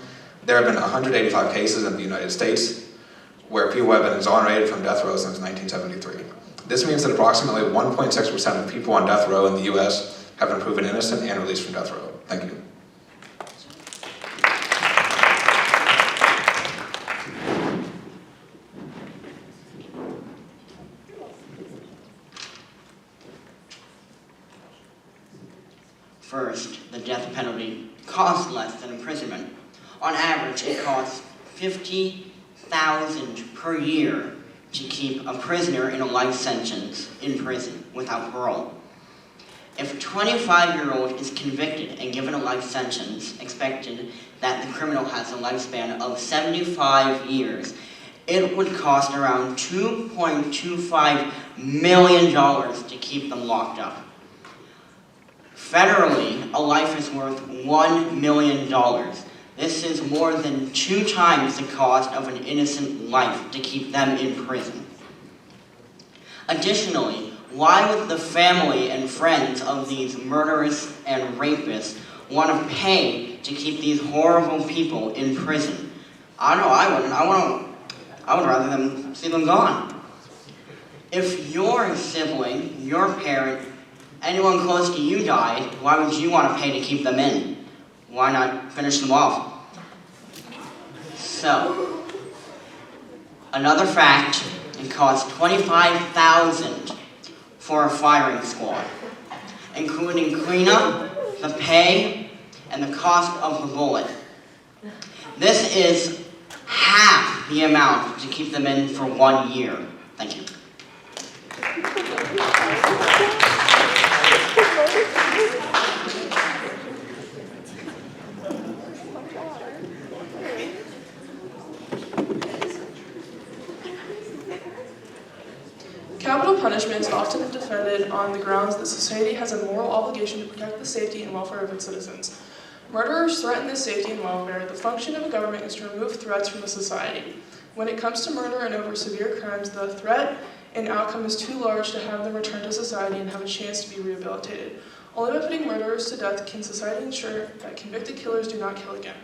Speaker 9: there have been 185 cases in the United States where people have been exonerated from death row since 1973. This means that approximately 1.6% of people on death row in the U.S. have been proven innocent and released from death row. Thank you.
Speaker 16: First, the death penalty costs less than imprisonment. On average, it costs $50,000 per year to keep a prisoner in a life sentence in prison without parole. If a 25-year-old is convicted and given a life sentence, expected that the criminal has a lifespan of 75 years, it would cost around $2.25 million to keep them locked up. Federally, a life is worth $1 million. This is more than 2 times the cost of an innocent life to keep them in prison. Additionally, why would the family and friends of these murderers and rapists want to pay to keep these horrible people in prison? I know I wouldn't. I would rather see them gone. If your sibling, your parent, anyone close to you died, why would you want to pay to keep them in? Why not finish them off? So, another fact, it costs $25,000 for a firing squad, including cleanup, the pay, and the cost of the bullet. This is half the amount to keep them in for 1 year. Thank you.
Speaker 2: Capital punishment is often defended on the grounds that society has a moral obligation to protect the safety and welfare of its citizens. Murderers threaten the safety and welfare. The function of a government is to remove threats from the society. When it comes to murder and over severe crimes, the threat and outcome is too large to have them return to society and have a chance to be rehabilitated. Only by putting murderers to death can society ensure that convicted killers do not kill again.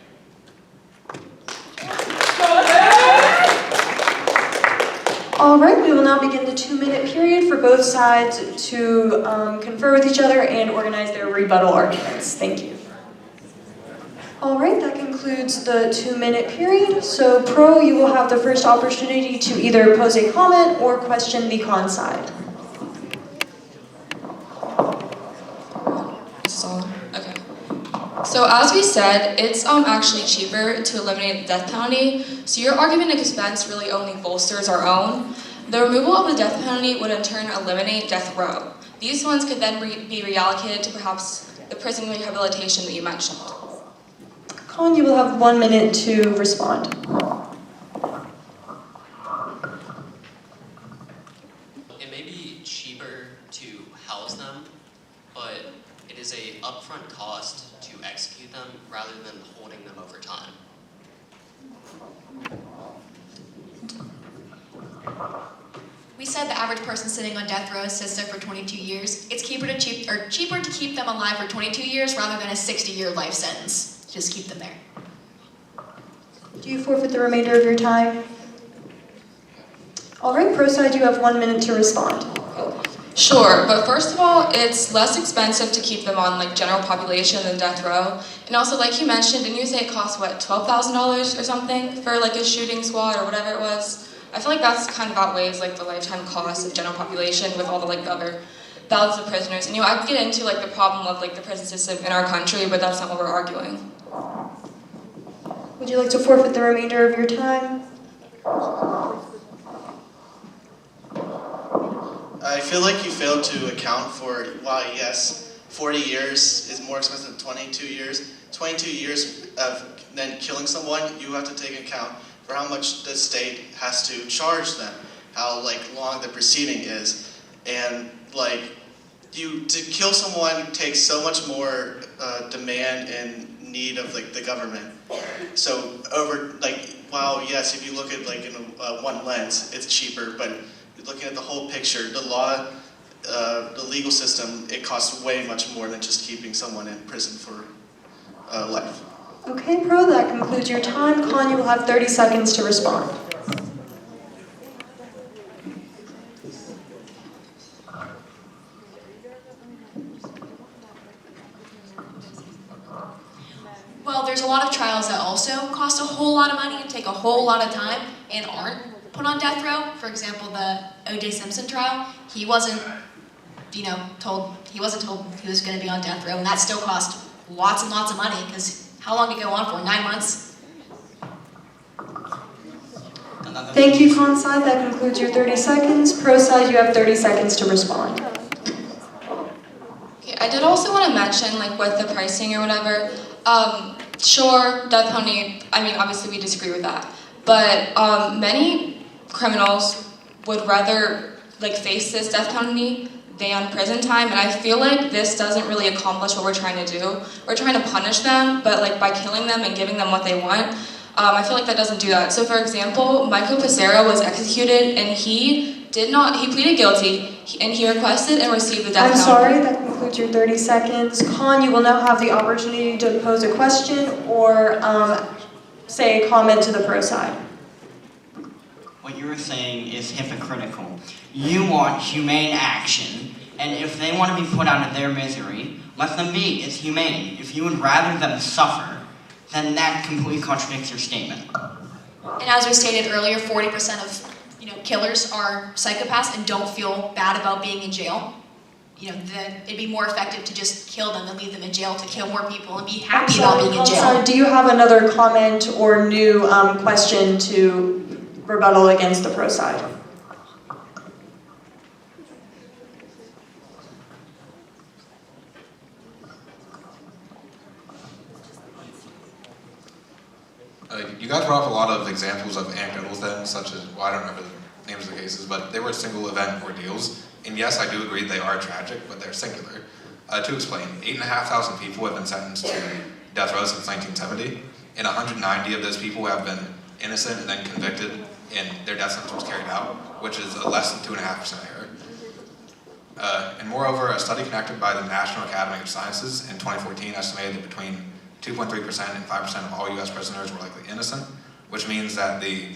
Speaker 1: All right, we will now begin the 2-minute period for both sides to confer with each other and organize their rebuttal arguments. Thank you. All right, that concludes the 2-minute period. So pro, you will have the first opportunity to either pose a comment or question the con side.
Speaker 4: Okay. So as we said, it's actually cheaper to eliminate the death penalty. So your argument against Spence really only bolsters our own. The removal of the death penalty would in turn eliminate death row. These funds could then be reallocated to perhaps the prison rehabilitation that you mentioned.
Speaker 1: Con, you will have 1 minute to respond.
Speaker 5: It may be cheaper to house them, but it is a upfront cost to execute them rather than holding them over time.
Speaker 22: We said the average person sitting on death row sits there for 22 years. It's cheaper to keep them alive for 22 years rather than a 60-year life sentence. Just keep them there.
Speaker 1: Do you forfeit the remainder of your time? All right, pro side, you have 1 minute to respond.
Speaker 4: Sure, but first of all, it's less expensive to keep them on like general population than death row. And also, like you mentioned, didn't you say it costs what, $12,000 or something for like a shooting squad or whatever it was? I feel like that's kind of outweighs like the lifetime cost of general population with all the like the other thousands of prisoners. And I could get into like the problem of like the prison system in our country, but that's not what we're arguing.
Speaker 1: Would you like to forfeit the remainder of your time?
Speaker 10: I feel like you failed to account for, while yes, 40 years is more expensive than 22 years. 22 years of then killing someone, you have to take account for how much the state has to charge them, how like long the proceeding is, and like to kill someone takes so much more demand and need of like the government. So over like, while yes, if you look at like in one lens, it's cheaper, but looking at the whole picture, the law, the legal system, it costs way much more than just keeping someone in prison for life.
Speaker 1: Okay, pro, that concludes your time. Con, you will have 30 seconds to respond.
Speaker 22: Well, there's a lot of trials that also cost a whole lot of money and take a whole lot of time and aren't put on death row. For example, the O.J. Simpson trial, he wasn't told he was going to be on death row, and that still cost lots and lots of money, because how long did it go on for? 9 months?
Speaker 1: Thank you, con side. That concludes your 30 seconds. Pro side, you have 30 seconds to respond.
Speaker 4: Okay, I did also want to mention, like with the pricing or whatever, sure, death penalty, I mean, obviously we disagree with that, but many criminals would rather like face this death penalty than prison time, and I feel like this doesn't really accomplish what we're trying to do. We're trying to punish them, but like by killing them and giving them what they want, I feel like that doesn't do that. So for example, Michael Pissarro was executed, and he pleaded guilty, and he requested and received the death penalty.
Speaker 1: I'm sorry, that concludes your 30 seconds. Con, you will now have the opportunity to pose a question or say a comment to the pro side.
Speaker 16: What you're saying is hypocritical. You want humane action, and if they want to be put out of their misery, let them be. It's humane. If you would rather them suffer, then that completely contradicts your statement.
Speaker 22: And as we stated earlier, 40% of killers are psychopaths and don't feel bad about being in jail, then it'd be more effective to just kill them than leave them in jail to kill more people and be happy about being in jail.
Speaker 1: Sorry, do you have another comment or new question to rebuttal against the pro side?
Speaker 9: You guys brought up a lot of examples of anecdotal things, such as, well, I don't remember the names of the cases, but they were single event ordeals. And yes, I do agree they are tragic, but they're singular. To explain, 8,500 people have been sentenced to death row since 1970, and 190 of those people have been innocent and then convicted, and their death sentence was carried out, which is a less than 2.5% error. And moreover, a study conducted by the National Academy of Sciences in 2014 estimated that between 2.3% and 5% of all U.S. prisoners were likely innocent, which means that the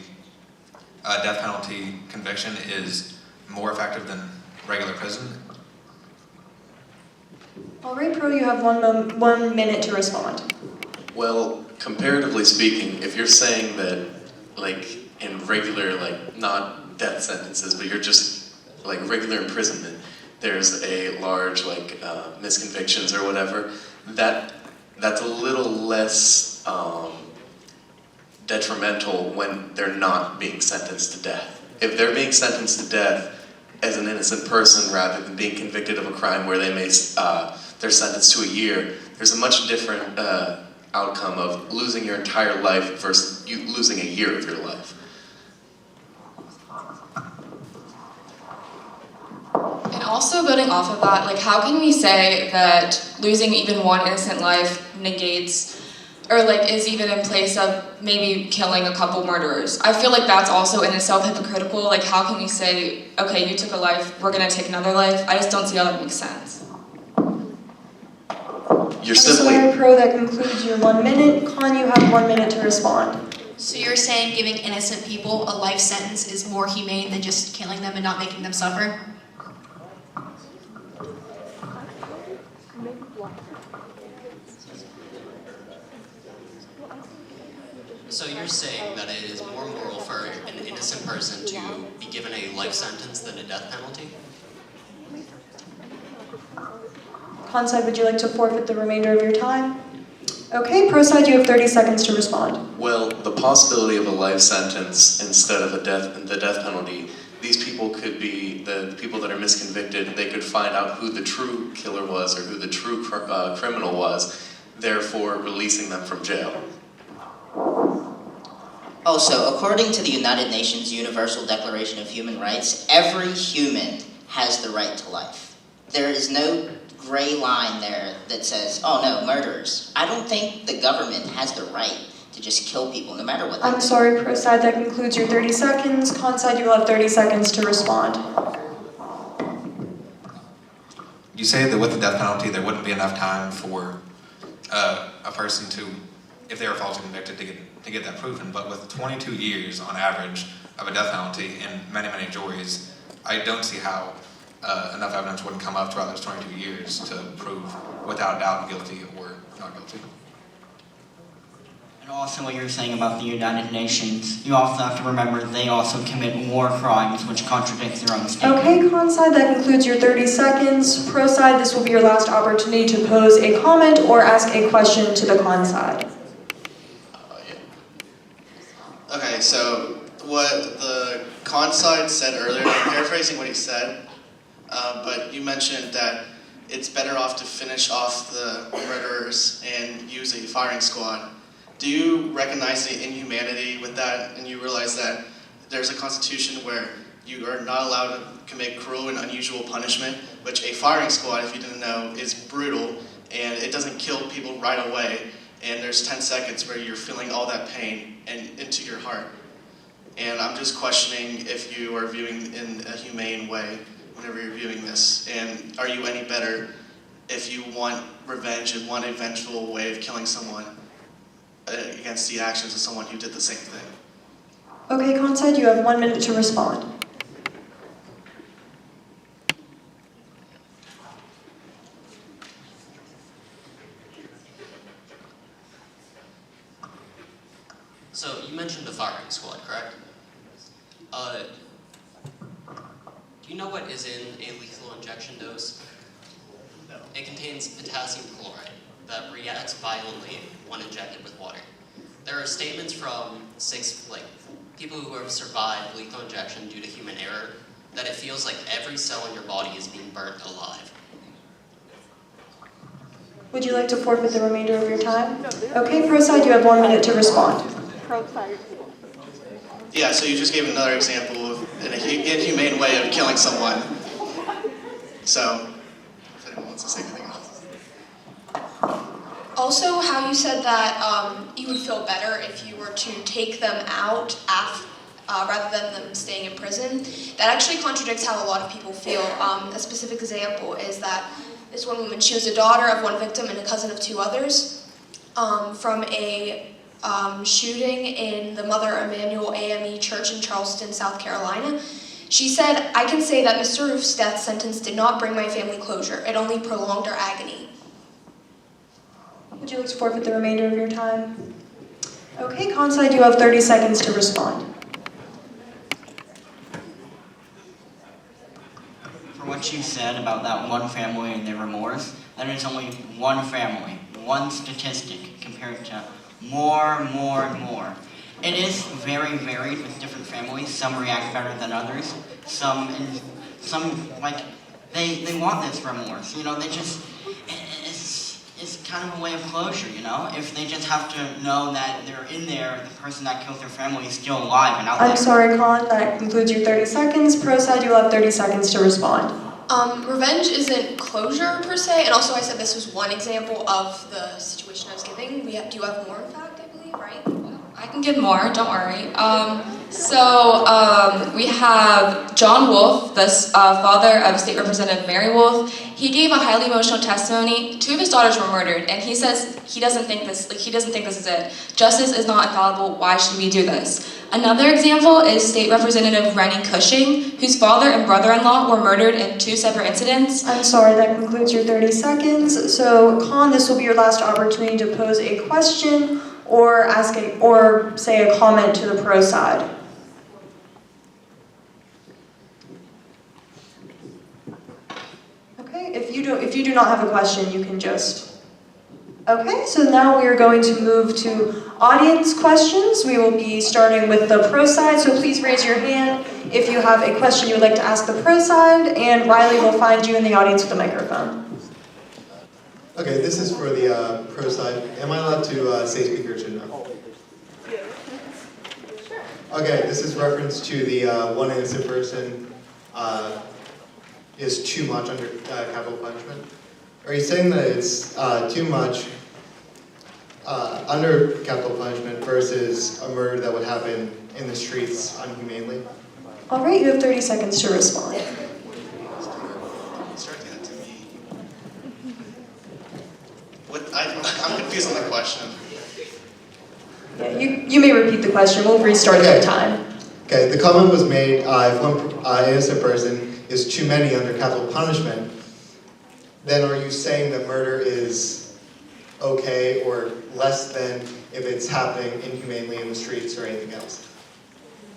Speaker 9: death penalty conviction is more effective than regular prison.
Speaker 1: All right, Pro, you have 1 minute to respond.
Speaker 14: Well, comparatively speaking, if you're saying that, in regular, not death sentences, but you're just, regular imprisonment, there's a large, misconvictions or whatever, that's a little less detrimental when they're not being sentenced to death. If they're being sentenced to death as an innocent person rather than being convicted of a crime where they're sentenced to a year, there's a much different outcome of losing your entire life versus you losing a year of your life.
Speaker 4: And also building off of that, how can we say that losing even one innocent life negates, or is even in place of maybe killing a couple murderers? I feel like that's also in itself hypocritical. How can we say, okay, you took a life, we're gonna take another life? I just don't see how that makes sense.
Speaker 14: You're simply...
Speaker 1: Sorry, Pro, that concludes your 1 minute. Con, you have 1 minute to respond.
Speaker 22: So you're saying giving innocent people a life sentence is more humane than just killing them and not making them suffer?
Speaker 5: So you're saying that it is more moral for an innocent person to be given a life sentence than a death penalty?
Speaker 1: Con side, would you like to forfeit the remainder of your time? Okay, pro side, you have 30 seconds to respond.
Speaker 14: Well, the possibility of a life sentence instead of the death penalty, these people could be, the people that are misconvicted, they could find out who the true killer was or who the true criminal was, therefore releasing them from jail.
Speaker 13: Also, according to the United Nations Universal Declaration of Human Rights, every human has the right to life. There is no gray line there that says, oh no, murderers. I don't think the government has the right to just kill people no matter what they do.
Speaker 1: I'm sorry, pro side, that concludes your 30 seconds. Con side, you will have 30 seconds to respond.
Speaker 9: You say that with the death penalty, there wouldn't be enough time for a person to, if they were falsely convicted, to get that proven. But with 22 years on average of a death penalty and many, many juries, I don't see how enough evidence wouldn't come up throughout those 22 years to prove without doubt guilty or not guilty.
Speaker 16: And also what you're saying about the United Nations, you also have to remember they also commit war crimes, which contradicts their own statement.
Speaker 1: Okay, con side, that concludes your 30 seconds. Pro side, this will be your last opportunity to pose a comment or ask a question to the con side.
Speaker 8: Okay, so what the con side said earlier, I'm paraphrasing what he said, but you mentioned that it's better off to finish off the murderers and use a firing squad. Do you recognize the inhumanity with that, and you realize that there's a constitution where you are not allowed to commit cruel and unusual punishment, which a firing squad, if you didn't know, is brutal, and it doesn't kill people right away, and there's 10 seconds where you're feeling all that pain and into your heart. And I'm just questioning if you are viewing in a humane way whenever you're viewing this, and are you any better if you want revenge and want a vengeful way of killing someone against the actions of someone who did the same thing?
Speaker 1: Okay, con side, you have 1 minute to respond.
Speaker 5: So you mentioned the firing squad, correct? Do you know what is in a lethal injection dose?
Speaker 10: No.
Speaker 5: It contains potassium chloride that reacts violently when injected with water. There are statements from people who have survived lethal injection due to human error that it feels like every cell in your body is being burnt alive.
Speaker 1: Would you like to forfeit the remainder of your time? Okay, pro side, you have 1 minute to respond.
Speaker 10: Yeah, so you just gave another example of an inhumane way of killing someone. So, if anyone wants to say anything else.
Speaker 2: Also, how you said that you would feel better if you were to take them out rather than them staying in prison, that actually contradicts how a lot of people feel. A specific example is that this one woman, she was a daughter of one victim and a cousin of 2 others from a shooting in the Mother Emanuel AME Church in Charleston, South Carolina. She said, "I can say that Mr. Roof's death sentence did not bring my family closure. It only prolonged our agony."
Speaker 1: Would you like to forfeit the remainder of your time? Okay, con side, you have 30 seconds to respond.
Speaker 16: For what you said about that one family and their remorse, that is only one family, one statistic compared to more and more. It is very varied with different families. Some react better than others. Some like they want this remorse. You know, they just it's kind of a way of closure. You know, if they just have to know that they're in there, the person that killed their family is still alive and out there.
Speaker 1: I'm sorry, Con, that concludes your 30 seconds. Pro side, you have 30 seconds to respond.
Speaker 2: Revenge isn't closure per se, and also I said this was one example of the situation I was giving. Do you have more, in fact, I believe, right?
Speaker 4: I can give more, don't worry. We have John Wolf, the father of State Representative Mary Wolf. He gave a highly emotional testimony. 2 of his daughters were murdered, and he says he doesn't think this is it. Justice is not infallible. Why should we do this? Another example is State Representative Rennie Cushing, whose father and brother-in-law were murdered in 2 separate incidents.
Speaker 1: I'm sorry, that concludes your 30 seconds. So, Con, this will be your last opportunity to pose a question or say a comment to the pro side. Okay, if you do not have a question, you can just. Okay, so now we are going to move to audience questions. We will be starting with the pro side, so please raise your hand if you have a question you would like to ask the pro side, and Riley will find you in the audience with a microphone.
Speaker 7: Okay, this is for the pro side. Am I allowed to say speaker or no? Okay, this is reference to the one innocent person is too much under capital punishment. Are you saying that it's too much under capital punishment versus a murder that would happen in the streets unhumanely?
Speaker 1: All right, you have 30 seconds to respond.
Speaker 10: I'm confused on the question.
Speaker 1: Yeah, you may repeat the question. We'll restart the time.
Speaker 7: Okay, the comment was made, if one innocent person is too many under capital punishment, then are you saying that murder is okay or less than if it's happening inhumanely in the streets or anything else?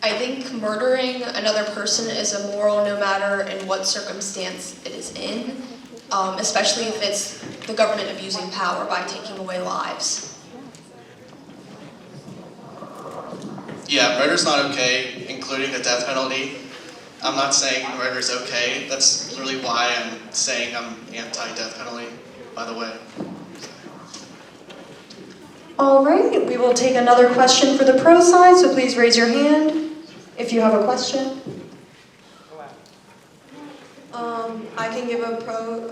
Speaker 2: I think murdering another person is immoral no matter in what circumstance it is in, especially if it's the government abusing power by taking away lives.
Speaker 10: Yeah, murder's not okay, including the death penalty. I'm not saying murder's okay. That's literally why I'm saying I'm anti-death penalty, by the way.
Speaker 1: All right, we will take another question for the pro side, so please raise your hand if you have a question.
Speaker 2: I can give a pro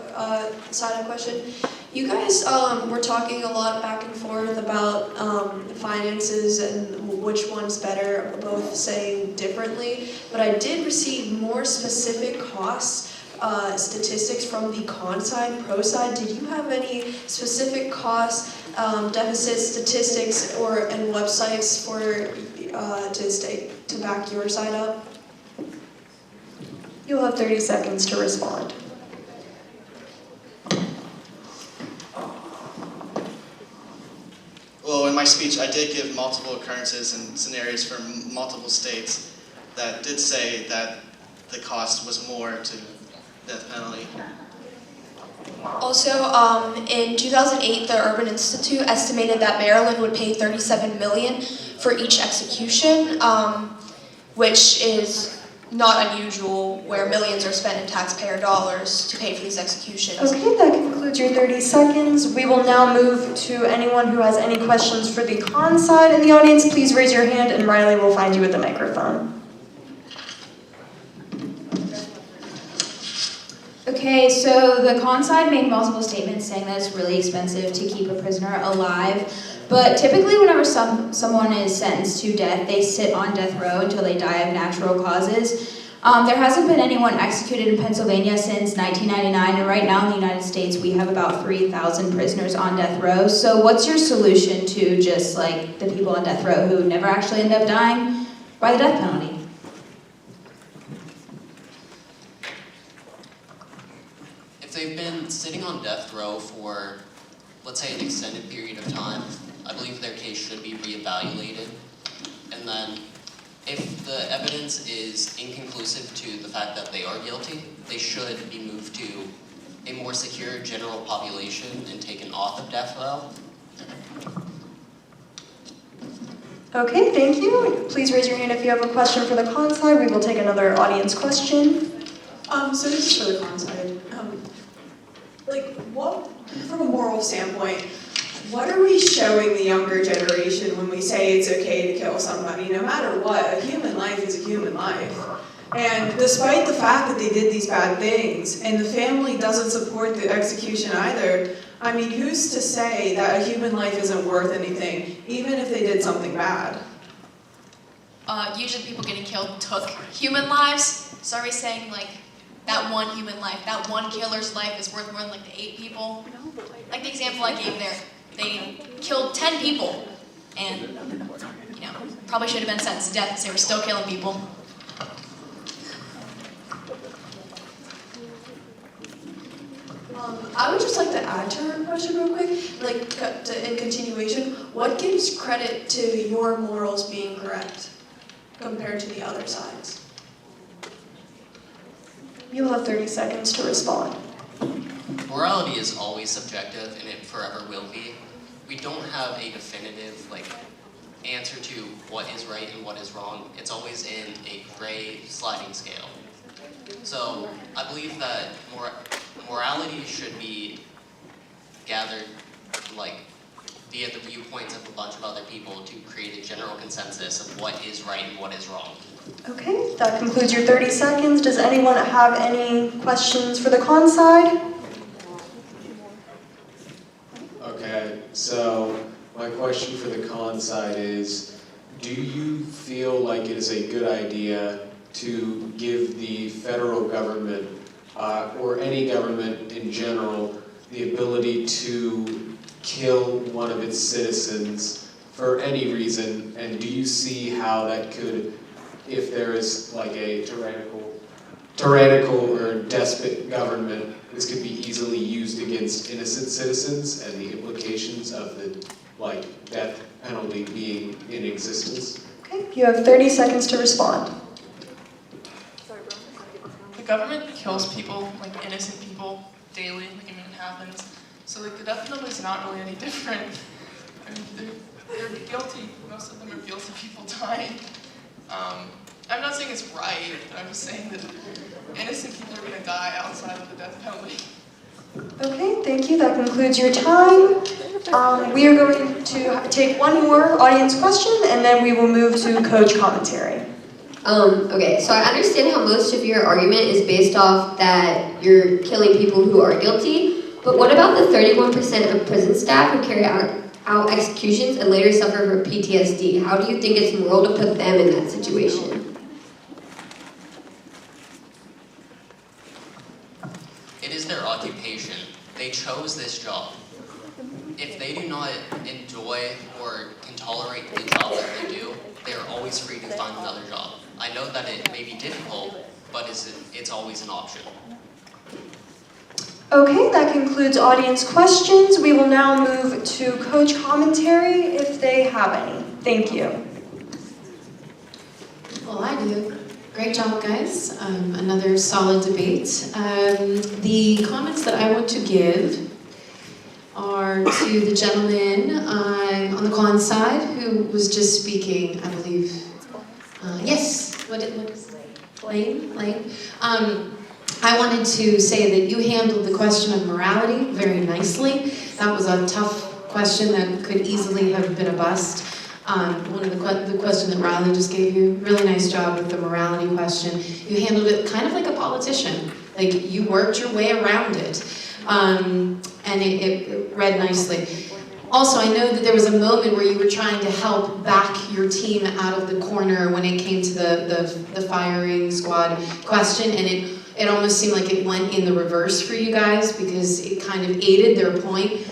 Speaker 2: side question. You guys were talking a lot back and forth about finances and which one's better, both saying differently, but I did receive more specific cost statistics from the con side, pro side. Did you have any specific cost deficit statistics and websites to back your side up?
Speaker 1: You'll have 30 seconds to respond.
Speaker 10: Well, in my speech, I did give multiple occurrences and scenarios from multiple states that did say that
Speaker 8: the cost was more to death penalty.
Speaker 2: Also, in 2008, the Urban Institute estimated that Maryland would pay $37 million for each execution, which is not unusual, where millions are spent in taxpayer dollars to pay for these executions.
Speaker 1: Okay, that concludes your 30 seconds. We will now move to anyone who has any questions for the con side in the audience. Please raise your hand and Riley will find you with the microphone.
Speaker 12: Okay, so the con side made multiple statements saying that it's really expensive to keep a prisoner alive, but typically whenever someone is sentenced to death, they sit on death row until they die of natural causes. There hasn't been anyone executed in Pennsylvania since 1999, and right now in the United States we have about 3,000 prisoners on death row. So what's your solution to just like the people on death row who never actually end up dying by the death penalty?
Speaker 5: If they've been sitting on death row for, let's say, an extended period of time, I believe their case should be reevaluated. And then, if the evidence is inconclusive to the fact that they are guilty, they should be moved to a more secure general population and taken off of death row.
Speaker 1: Okay, thank you. Please raise your hand if you have a question for the con side. We will take another audience question.
Speaker 18: So this is for the con side. From a moral standpoint, what are we showing the younger generation when we say it's okay to kill somebody? No matter what, a human life is a human life. And despite the fact that they did these bad things, and the family doesn't support the execution either, I mean, who's to say that a human life isn't worth anything, even if they did something bad?
Speaker 22: Usually people getting killed took human lives. So are we saying like that one human life, that one killer's life is worth more than like the 8 people? Like the example I gave there, they killed 10 people and, you know, probably should have been sentenced to death because they were still killing people.
Speaker 2: I would just like to add to her question real quick, in continuation, what gives credit to your morals being correct compared to the other side's?
Speaker 1: You'll have 30 seconds to respond.
Speaker 5: Morality is always subjective, and it forever will be. We don't have a definitive, answer to what is right and what is wrong. It's always in a gray sliding scale. So, I believe that morality should be gathered, via the viewpoints of a bunch of other people to create a general consensus of what is right and what is wrong.
Speaker 1: Okay, that concludes your 30 seconds. Does anyone have any questions for the con side?
Speaker 20: Okay, so my question for the con side is, do you feel like it is a good idea to give the federal government, or any government in general, the ability to kill one of its citizens for any reason? And do you see how that could, if there is like a tyrannical or despot government, this could be easily used against innocent citizens and the implications of the death penalty being in existence?
Speaker 1: Okay, you have 30 seconds to respond.
Speaker 24: The government kills people, innocent people, daily, it happens. So the death penalty is not really any different. I mean, they're guilty. Most of them are guilty people dying. I'm not saying it's right, but I'm just saying that innocent people are going to die outside of the death penalty.
Speaker 1: Okay, thank you. That concludes your time. We are going to take one more audience question and then we will move to coach commentary.
Speaker 25: Okay, so I understand how most of your argument is based off that you're killing people who are guilty, but what about the 31% of prison staff who carry out executions and later suffer from PTSD? How do you think it's moral to put them in that situation?
Speaker 5: It is their occupation. They chose this job. If they do not enjoy or can tolerate the job that they do, they are always free to find another job. I know that it may be difficult, but it's always an option.
Speaker 1: Okay, that concludes audience questions. We will now move to coach commentary if they have any. Thank you.
Speaker 15: Well, I do. Great job, guys. Another solid debate. The comments that I want to give are to the gentleman on the con side who was just speaking, I believe. Yes, what is Lane? I wanted to say that you handled the question of morality very nicely. That was a tough question that could easily have been a bust. One of the question that Riley just gave you, really nice job with the morality question. You handled it kind of like a politician. Like, you worked your way around it. And it read nicely. Also, I know that there was a moment where you were trying to help back your team out of the corner when it came to the firing squad question, and it almost seemed like it went in the reverse for you guys because it kind of aided their point.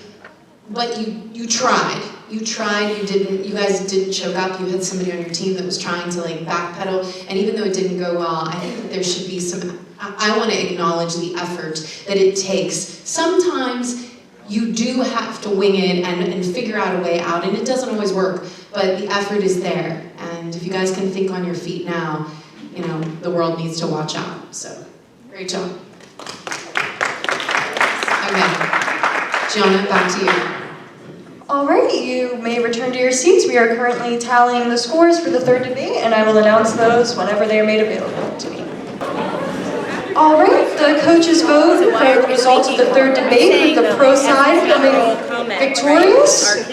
Speaker 15: But you tried. You guys didn't choke up. You had somebody on your team that was trying to like backpedal, and even though it didn't go well, I think that there should be some, I want to acknowledge the effort that it takes. Sometimes you do have to wing it and figure out a way out, and it doesn't always work, but the effort is there. And if you guys can think on your feet now, you know, the world needs to watch out. So, great job. Okay, Gianna, back to you.
Speaker 1: Alright, you may return to your seats. We are currently tallying the scores for the third debate, and I will announce those whenever they are made available to me. Alright, the coaches vote for the results of the third debate, with the pro side coming victorious.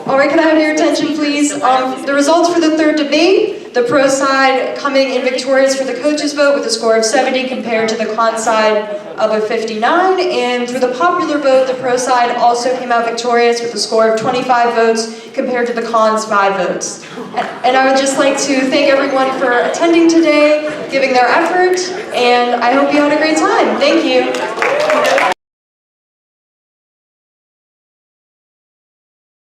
Speaker 1: Alright, can I have your attention, please? The results for the third debate, the pro side coming in victorious for the coaches vote with a score of 70 compared to the con side of a 59, and for the popular vote, the pro side also came out victorious with a score of 25 votes compared to the con's 5 votes. And I would just like to thank everyone for attending today, giving their effort, and I hope you had a great time. Thank you.